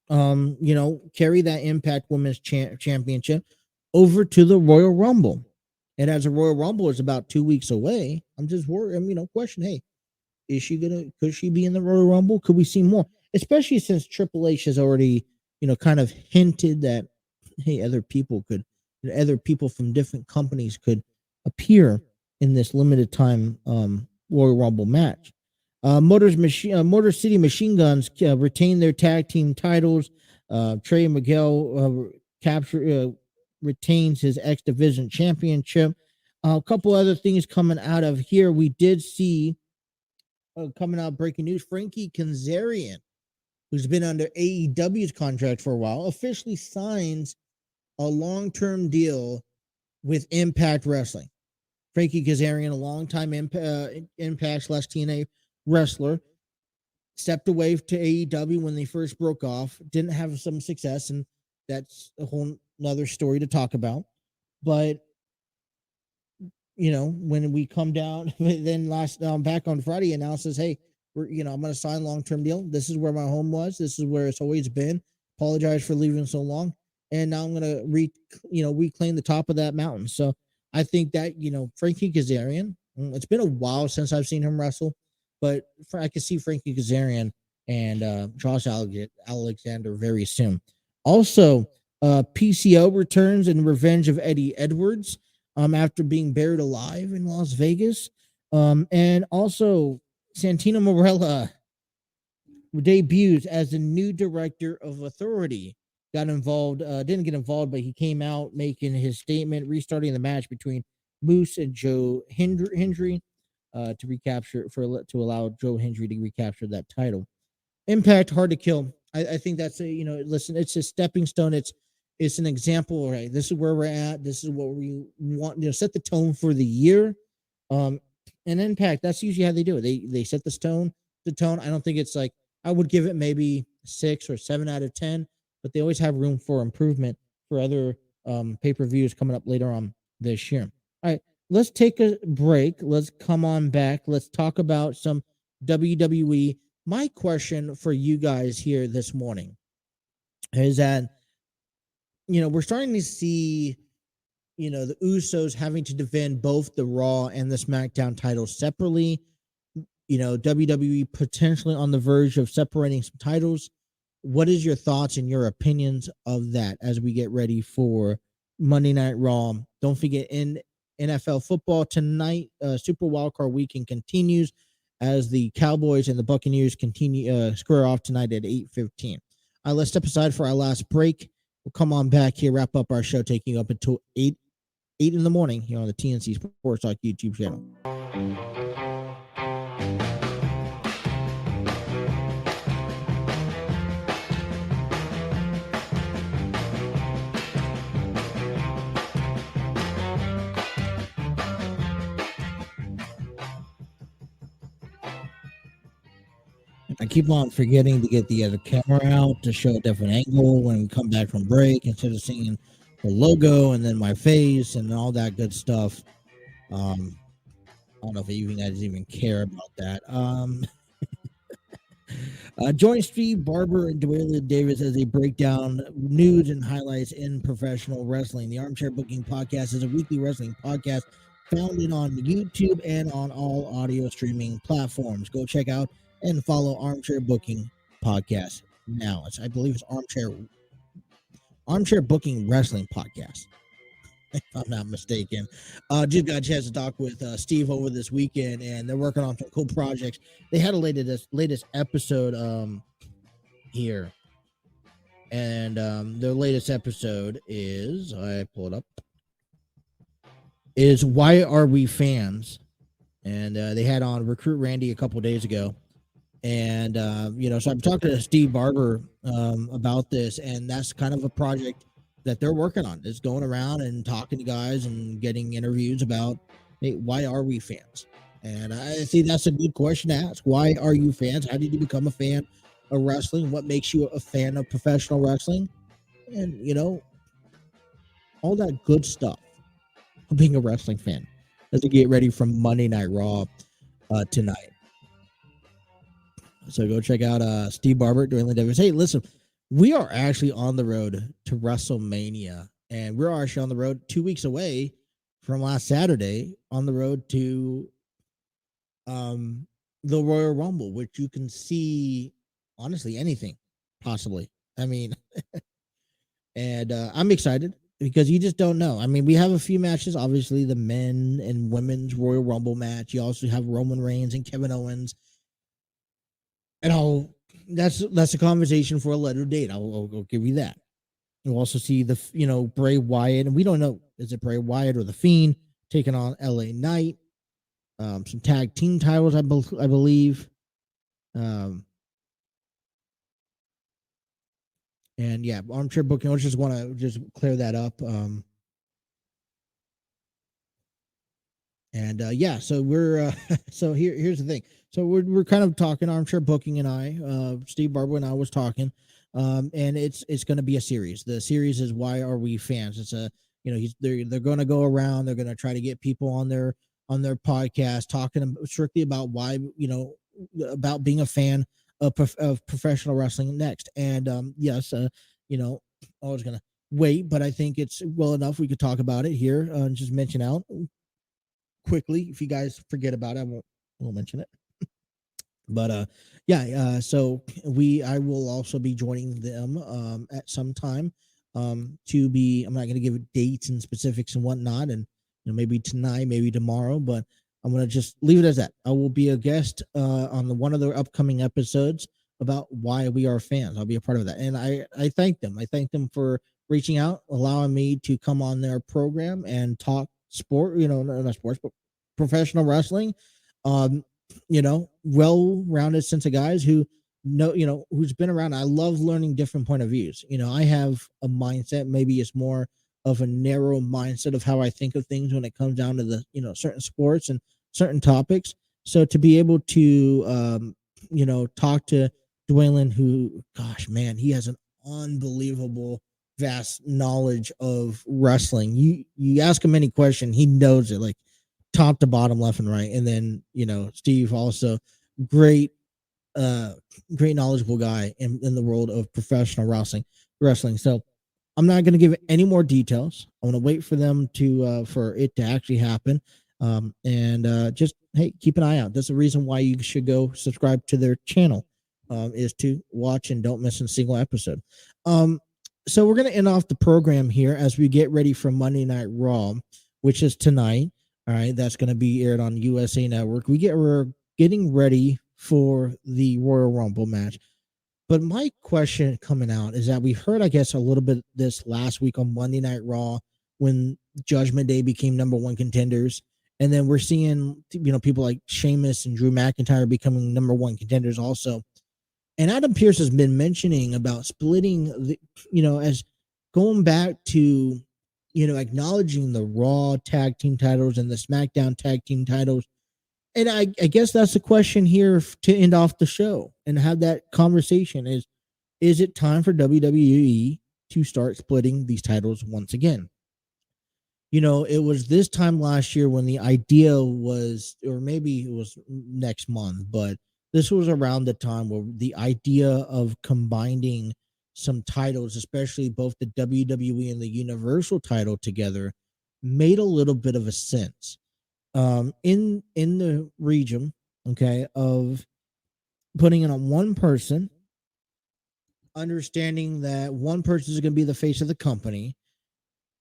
carry that Impact Women's Championship over to the Royal Rumble. And as the Royal Rumble is about 2 weeks away, I'm just worried. Question, hey, could she be in the Royal Rumble? Could we see more? Especially since Triple H has already, kind of hinted that, hey, other people from different companies could appear in this limited time Royal Rumble match. Motor City Machine Guns retain their tag team titles. Trey Miguel retains his X Division championship. A couple other things coming out of here. We did see coming out breaking news. Frankie Kazarian, who's been under AEW's contract for a while, officially signs a long-term deal with Impact Wrestling. Frankie Kazarian, a longtime Impact/TNA wrestler, stepped away to AEW when they first broke off, didn't have some success, and that's a whole nother story to talk about. But when we come down, then back on Friday, announces, hey, I'm going to sign a long-term deal. This is where my home was. This is where it's always been. Apologize for leaving so long. And now I'm going to reclaim the top of that mountain. So I think that, Frankie Kazarian, it's been a while since I've seen him wrestle, but I can see Frankie Kazarian and Josh Alexander very soon. Also, PCO returns in Revenge of Eddie Edwards after being buried alive in Las Vegas. And also, Santino Marella debuts as the new director of Authority. Got involved, didn't get involved, but he came out making his statement, restarting the match between Moose and Joe Hendry to allow Joe Hendry to recapture that title. Impact, hard to kill. I think that's listen, it's a stepping stone. It's an example, right? This is where we're at. This is what we want, set the tone for the year. And Impact, that's usually how they do it. They set the tone. I don't think it's like, I would give it maybe 6 or 7 out of 10, but they always have room for improvement for other pay-per-views coming up later on this year. All right, let's take a break. Let's come on back. Let's talk about some WWE. My question for you guys here this morning is that, we're starting to see, the Usos having to defend both the Raw and the SmackDown titles separately. WWE potentially on the verge of separating some titles. What is your thoughts and your opinions of that as we get ready for Monday Night Raw? Don't forget, in NFL football tonight, Super Wildcard weekend continues as the Cowboys and the Buccaneers continue square off tonight at 8:15. Let's step aside for our last break. We'll come on back here, wrap up our show, taking up until 8 in the morning here on the TNC Sports Talk YouTube channel. I keep on forgetting to get the other camera out to show a different angle when we come back from break, instead of seeing the logo and then my face and all that good stuff. I don't know if you guys even care about that. Join Steve Barber and Dwayne Davis as they break down news and highlights in professional wrestling. The Armchair Booking Podcast is a weekly wrestling podcast founded on YouTube and on all audio streaming platforms. Go check out and follow Armchair Booking Podcast now. I believe it's Armchair Booking Wrestling Podcast, if I'm not mistaken. Just got a chance to talk with Steve over this weekend, and they're working on some cool projects. They had a latest episode here, and their latest episode is, I pull it up, is Why Are We Fans? and they had on Recruit Randy a couple days ago. And, so I'm talking to Steve Barber about this, and that's kind of a project that they're working on, is going around and talking to guys and getting interviews about, hey, why are we fans? And I think that's a good question to ask. Why are you fans? How did you become a fan of wrestling? What makes you a fan of professional wrestling? And, all that good stuff of being a wrestling fan as we get ready for Monday Night Raw tonight. So go check out Steve Barber, Dwayne Davis. Hey, listen, we are actually on the road to WrestleMania, and we're actually on the road 2 weeks away from last Saturday on the road to the Royal Rumble, which you can see, honestly, anything, possibly. I mean, and I'm excited because you just don't know. I mean, we have a few matches, obviously, the men and women's Royal Rumble match. You also have Roman Reigns and Kevin Owens. And that's a conversation for a later date. I'll give you that. You'll also see the Bray Wyatt, and we don't know, is it Bray Wyatt or the Fiend taking on LA Knight? Some tag team titles, I believe. And yeah, armchair booking. I just want to clear that up. Yeah, so we're so here's the thing. So we're kind of talking armchair booking, and Steve Barber and I was talking, and it's going to be a series. The series is Why Are We Fans? It's they're going to go around. They're going to try to get people on their podcast talking strictly about why about being a fan of professional wrestling next. And yes, I was going to wait, but I think it's well enough. We could talk about it here and just mention out quickly. If you guys forget about it, I won't mention it. But so I will also be joining them at some time to be. I'm not going to give dates and specifics and whatnot, and maybe tonight, maybe tomorrow, but I'm going to just leave it as that. I will be a guest on one of the upcoming episodes about why we are fans. I'll be a part of that, and I thank them. I thank them for reaching out, allowing me to come on their program and talk sport. Not sports, but professional wrestling. Well-rounded sense of guys who know, who's been around. I love learning different point of views. I have a mindset, maybe it's more of a narrow mindset of how I think of things when it comes down to the, certain sports and certain topics. So to be able to, talk to Dwayne, who, gosh, man, he has an unbelievable vast knowledge of wrestling. You ask him any question, he knows it, like top to bottom, left and right. And then, Steve also great knowledgeable guy in the world of professional wrestling. So I'm not going to give any more details. I want to wait for them for it to actually happen. Just, hey, keep an eye out. That's the reason why you should go subscribe to their channel, is to watch and don't miss a single episode. So we're going to end off the program here as we get ready for Monday Night Raw, which is tonight. All right, that's going to be aired on USA Network. We're getting ready for the Royal Rumble match. But my question coming out is that we heard, I guess, a little bit this last week on Monday Night Raw when Judgment Day became number one contenders. And then we're seeing, people like Sheamus and Drew McIntyre becoming number one contenders also. And Adam Pearce has been mentioning about splitting as going back to, acknowledging the Raw tag team titles and the SmackDown tag team titles. And I guess that's the question here to end off the show and have that conversation is it time for WWE to start splitting these titles once again? It was this time last year when the idea was, or maybe it was next month, but this was around the time where the idea of combining some titles, especially both the WWE and the Universal title together, made a little bit of a sense. In the region, okay, of putting it on one person, understanding that one person is going to be the face of the company.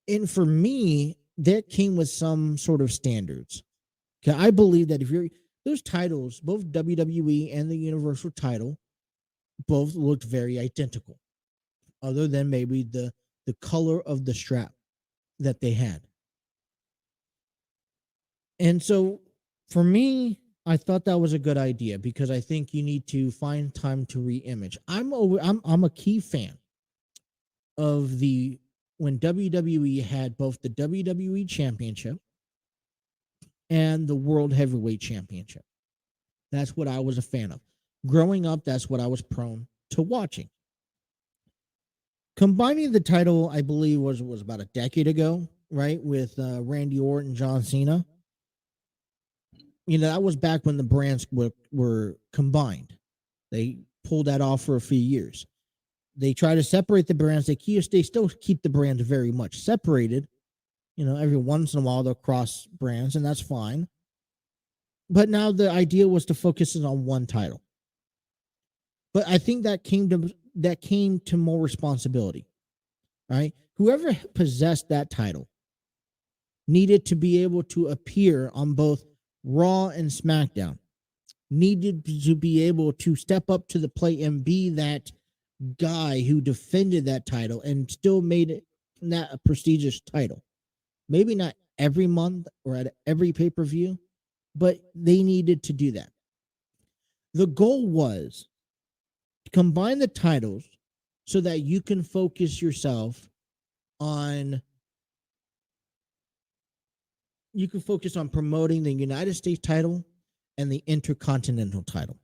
And for me, that came with some sort of standards. Okay, I believe that if those titles, both WWE and the Universal title, both looked very identical, other than maybe the color of the strap that they had. And so For me, I thought that was a good idea because I think you need to find time to re-image. I'm a key fan of the when WWE had both the WWE Championship and the World Heavyweight Championship. That's what I was a fan of. Growing up, that's what I was prone to watching. Combining the title, I believe, was about a decade ago, right? With Randy Orton, John Cena. That was back when the brands were combined. They pulled that off for a few years. They try to separate the brands. They still keep the brands very much separated. Every once in a while they'll cross brands, and that's fine. But now the idea was to focus on one title. But I think that came to more responsibility, right? Whoever possessed that title needed to be able to appear on both Raw and SmackDown, needed to be able to step up to the plate and be that guy who defended that title and still made it not a prestigious title. Maybe not every month or at every pay-per-view, but they needed to do that. The goal was to combine the titles so that you can focus yourself on promoting the United States title and the Intercontinental title.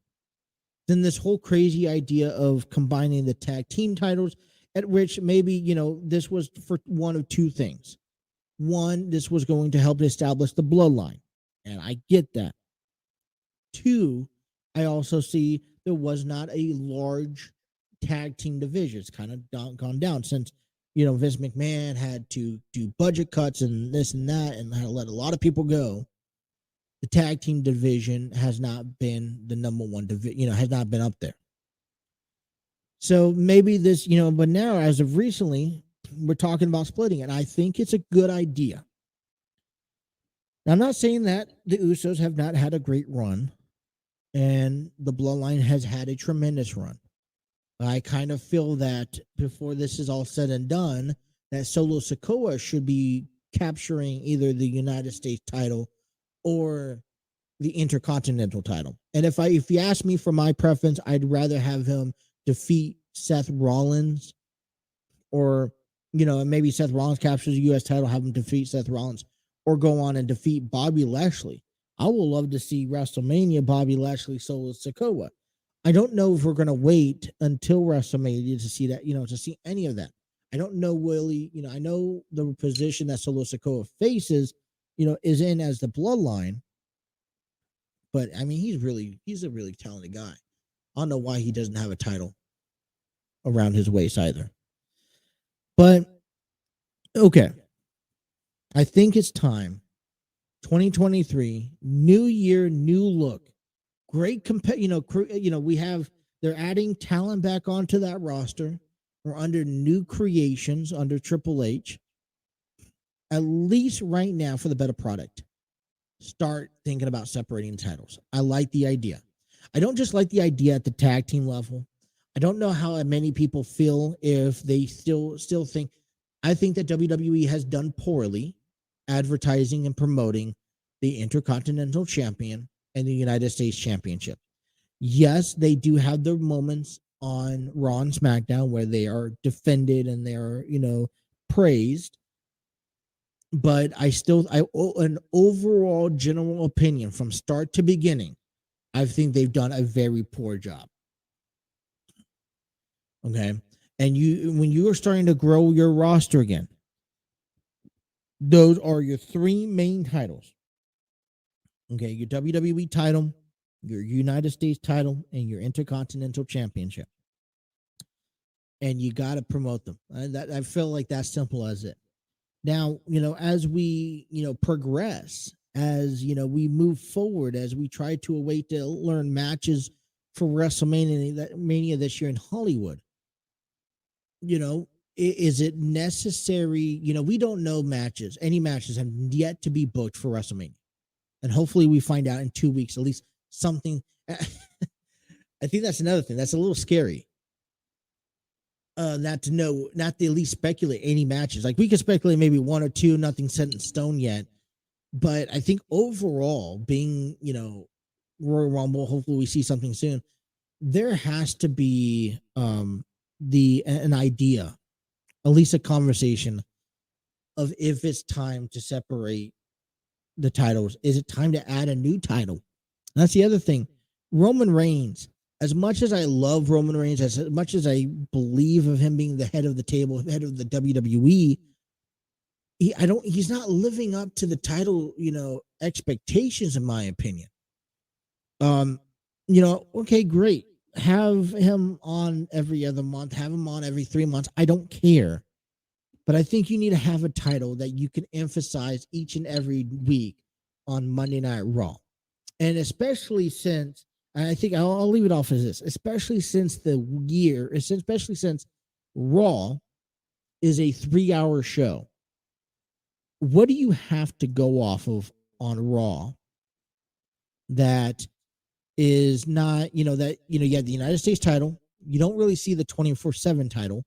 Then this whole crazy idea of combining the tag team titles, at which maybe, this was for one of two things. One, this was going to help establish the bloodline, and I get that. Two, I also see there was not a large tag team division. It's kind of gone down since, Vince McMahon had to do budget cuts and this and that and had to let a lot of people go. The tag team division has not been the number one division, has not been up there. So maybe this, but now as of recently, we're talking about splitting it. I think it's a good idea. Now, I'm not saying that the Usos have not had a great run and the Bloodline has had a tremendous run. I kind of feel that before this is all said and done, that Solo Sikoa should be capturing either the United States title or the Intercontinental title. And if you ask me for my preference, I'd rather have him defeat Seth Rollins, or maybe Seth Rollins captures the U.S. title, have him defeat Seth Rollins, or go on and defeat Bobby Lashley. I would love to see WrestleMania Bobby Lashley Solo Sikoa. I don't know if we're going to wait until WrestleMania to see that, to see any of that. I don't know really, I know the position that Solo Sikoa faces, is in as the Bloodline. But I mean, he's a really talented guy. I don't know why he doesn't have a title around his waist either. But okay, I think it's time. 2023, new year, new look. Great they're adding talent back onto that roster. We're under new creations under Triple H. At least right now, for the better product, start thinking about separating titles. I like the idea. I don't just like the idea at the tag team level. I don't know how many people feel if they still think. I think that WWE has done poorly advertising and promoting the Intercontinental Champion and the United States Championship. Yes, they do have their moments on Raw and SmackDown where they are defended and they are, praised. But an overall general opinion from start to beginning, I think they've done a very poor job. Okay. And when you are starting to grow your roster again, those are your three main titles. Okay. Your WWE title, your United States title, and your Intercontinental Championship. And you got to promote them. I feel like that's simple as it. Now, as we, progress, as, we move forward, as we try to await to learn matches for WrestleMania this year in Hollywood, is it necessary? We don't know matches. Any matches have yet to be booked for WrestleMania. And hopefully we find out in 2 weeks, at least something. I think that's another thing. That's a little scary. Not to at least speculate any matches. Like we could speculate maybe one or two, nothing set in stone yet. But I think overall, being, Royal Rumble, hopefully we see something soon. There has to be an idea, at least a conversation of if it's time to separate the titles. Is it time to add a new title? That's the other thing. Roman Reigns, as much as I love Roman Reigns, as much as I believe of him being the head of the table, head of the WWE, he's not living up to the title, expectations, in my opinion. Okay, great. Have him on every other month, have him on every 3 months. I don't care. But I think you need to have a title that you can emphasize each and every week on Monday Night Raw. And especially since, I think I'll leave it off as this, especially since Raw is a 3-hour show. What do you have to go off of on Raw that is not, you have the United States title, you don't really see the 24/7 title,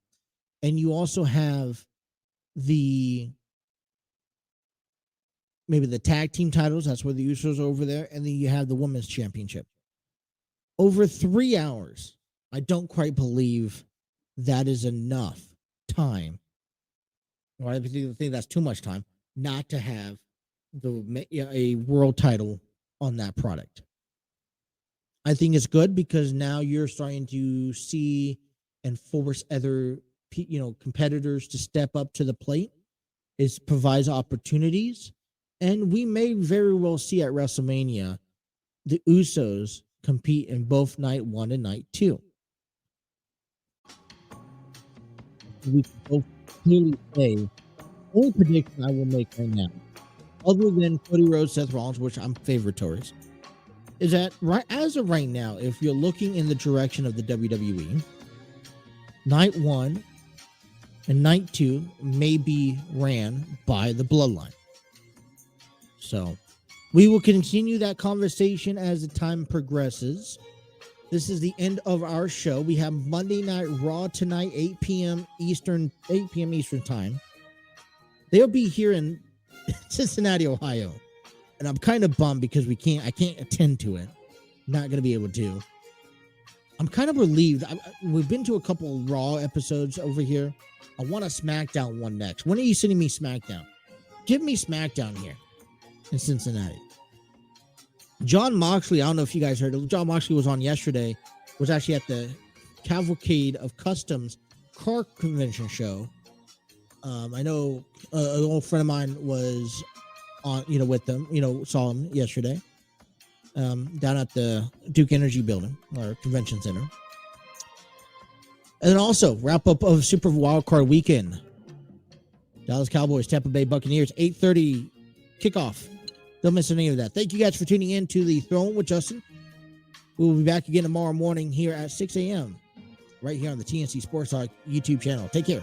and you also have maybe the tag team titles, that's where the Usos are over there, and then you have the women's championship. Over 3 hours, I don't quite believe that is enough time. Or I think that's too much time not to have a world title on that product. I think it's good because now you're starting to see and force other competitors to step up to the plate. It provides opportunities, and we may very well see at WrestleMania the Usos compete in both night 1 and night 2. We can both clearly say the only prediction I will make right now, other than Cody Rhodes, Seth Rollins, which I'm favoritories, is that as of right now, if you're looking in the direction of the WWE, night 1 and night 2 may be ran by the Bloodline. So we will continue that conversation as the time progresses. This is the end of our show. We have Monday Night Raw tonight, 8 p.m. Eastern time. They'll be here in Cincinnati, Ohio. And I'm kind of bummed because I can't attend to it. Not going to be able to. I'm kind of relieved. We've been to a couple of Raw episodes over here. I want a SmackDown one next. When are you sending me SmackDown? Give me SmackDown here in Cincinnati. John Moxley, I don't know if you guys heard it. John Moxley was on yesterday, was actually at the Cavalcade of Customs car convention show. I know an old friend of mine was on, with them, saw him yesterday down at the Duke Energy building or convention center. And then also wrap up of Super Wildcard weekend. Dallas Cowboys, Tampa Bay Buccaneers, 8:30 kickoff. Don't miss any of that. Thank you guys for tuning in to the Throne with Justin. We will be back again tomorrow morning here at 6 a.m. right here on the TNC Sports Talk YouTube channel. Take care.